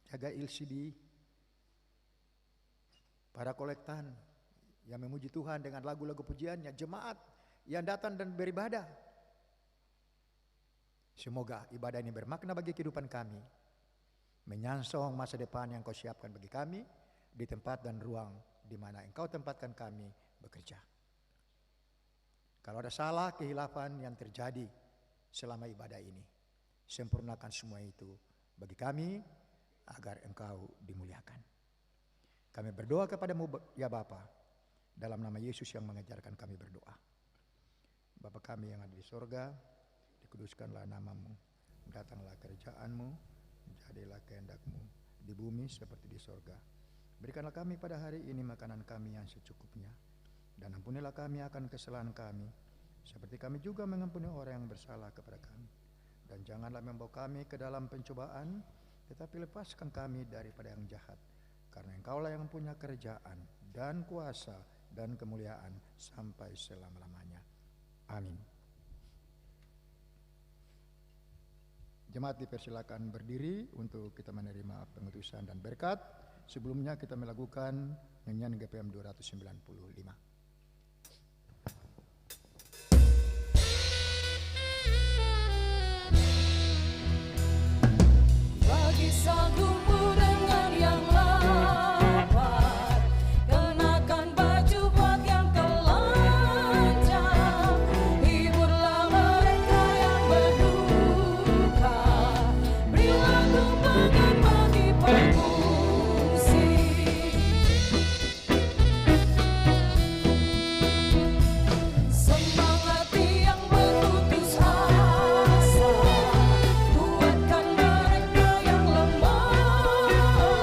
penjaga LCD, para kolektan yang memuji Tuhan dengan lagu-lagu pujiannya, jemaat yang datang dan beribadah. Semoga ibadah ini bermakna bagi kehidupan kami, menyangsong masa depan yang Kau siapkan bagi kami di tempat dan ruang di mana Engkau tempatkan kami bekerja. Kalau ada salah, kehilafan yang terjadi selama ibadah ini, sempurnakan semua itu bagi kami agar Engkau dimuliakan. Kami berdoa kepadamu ya Bapa, dalam nama Yesus yang mengajarkan kami berdoa. Bapa kami yang ada di sorga, dikuduskanlah nama-Mu, datanglah kerajaan-Mu, jadilah kehendak-Mu di bumi seperti di sorga. Berikanlah kami pada hari ini makanan kami yang secukupnya, dan ampunilah kami akan kesalahan kami, seperti kami juga mengampuni orang yang bersalah kepada kami. Dan janganlah membawa kami ke dalam pencobaan, tetapi lepaskan kami daripada yang jahat. Karena Engkaulah yang punya kerajaan, dan kuasa dan kemuliaan sampai selama-lamanya. Amin. Jemaat dipersilakan berdiri untuk kita menerima pengutusan dan berkat. Sebelumnya kita melakukan nyanyian GPM 295. Bagi sagumu dengan yang lapar, kenakan baju buat yang telanjang, hiburlah mereka yang berduka, berilah tumpangan bagi pengungsi. Semangati yang berputus asa, kuatkan mereka yang lemah,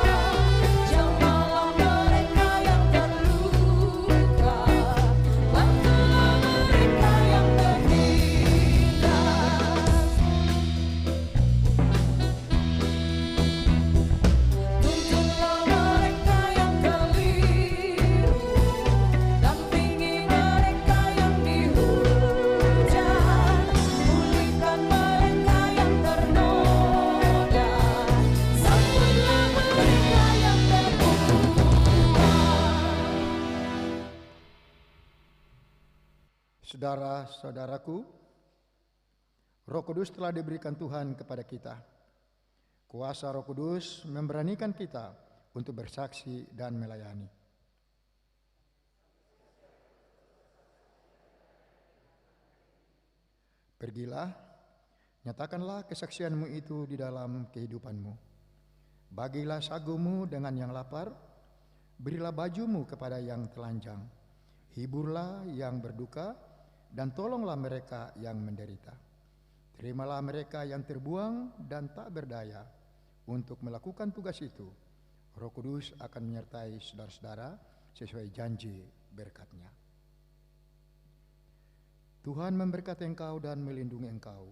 jamalah mereka yang terluka, bantulah mereka yang tertindas. Tuntunlah mereka yang keliru, dampingi mereka yang dihujat, pulihkan mereka yang ternoda, sambutlah mereka yang terbuang. Saudara-saudaraku, Roh Kudus telah diberikan Tuhan kepada kita. Kuasa Roh Kudus memberanikan kita untuk bersaksi dan melayani. Pergilah, nyatakanlah kesaksianmu itu di dalam kehidupanmu. Bagilah sagumu dengan yang lapar, berilah bajumu kepada yang telanjang, hiburlah yang berduka, dan tolonglah mereka yang menderita. Terimalah mereka yang terbuang dan tak berdaya. Untuk melakukan tugas itu, Roh Kudus akan menyertai saudara-saudara sesuai janji berkat-Nya. Tuhan memberkati engkau dan melindungi engkau.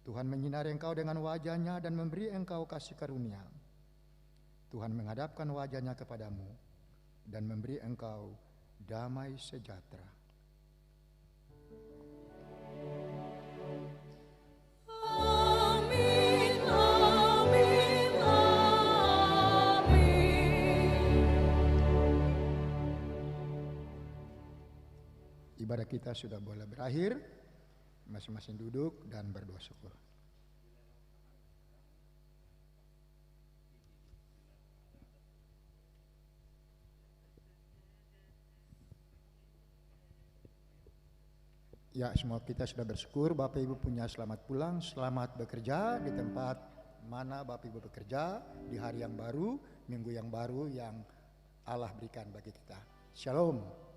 Tuhan menyinari engkau dengan wajah-Nya dan memberi engkau kasih karunia. Tuhan menghadapkan wajah-Nya kepadamu dan memberi engkau damai sejahtera. Amin, amin, amin. Ibadah kita sudah boleh berakhir. Masing-masing duduk dan berdoa syukur. Ya, semua kita sudah bersyukur. Bapak Ibu punya selamat pulang, selamat bekerja di tempat mana Bapak Ibu bekerja, di hari yang baru, minggu yang baru yang Allah berikan bagi kita. Shalom.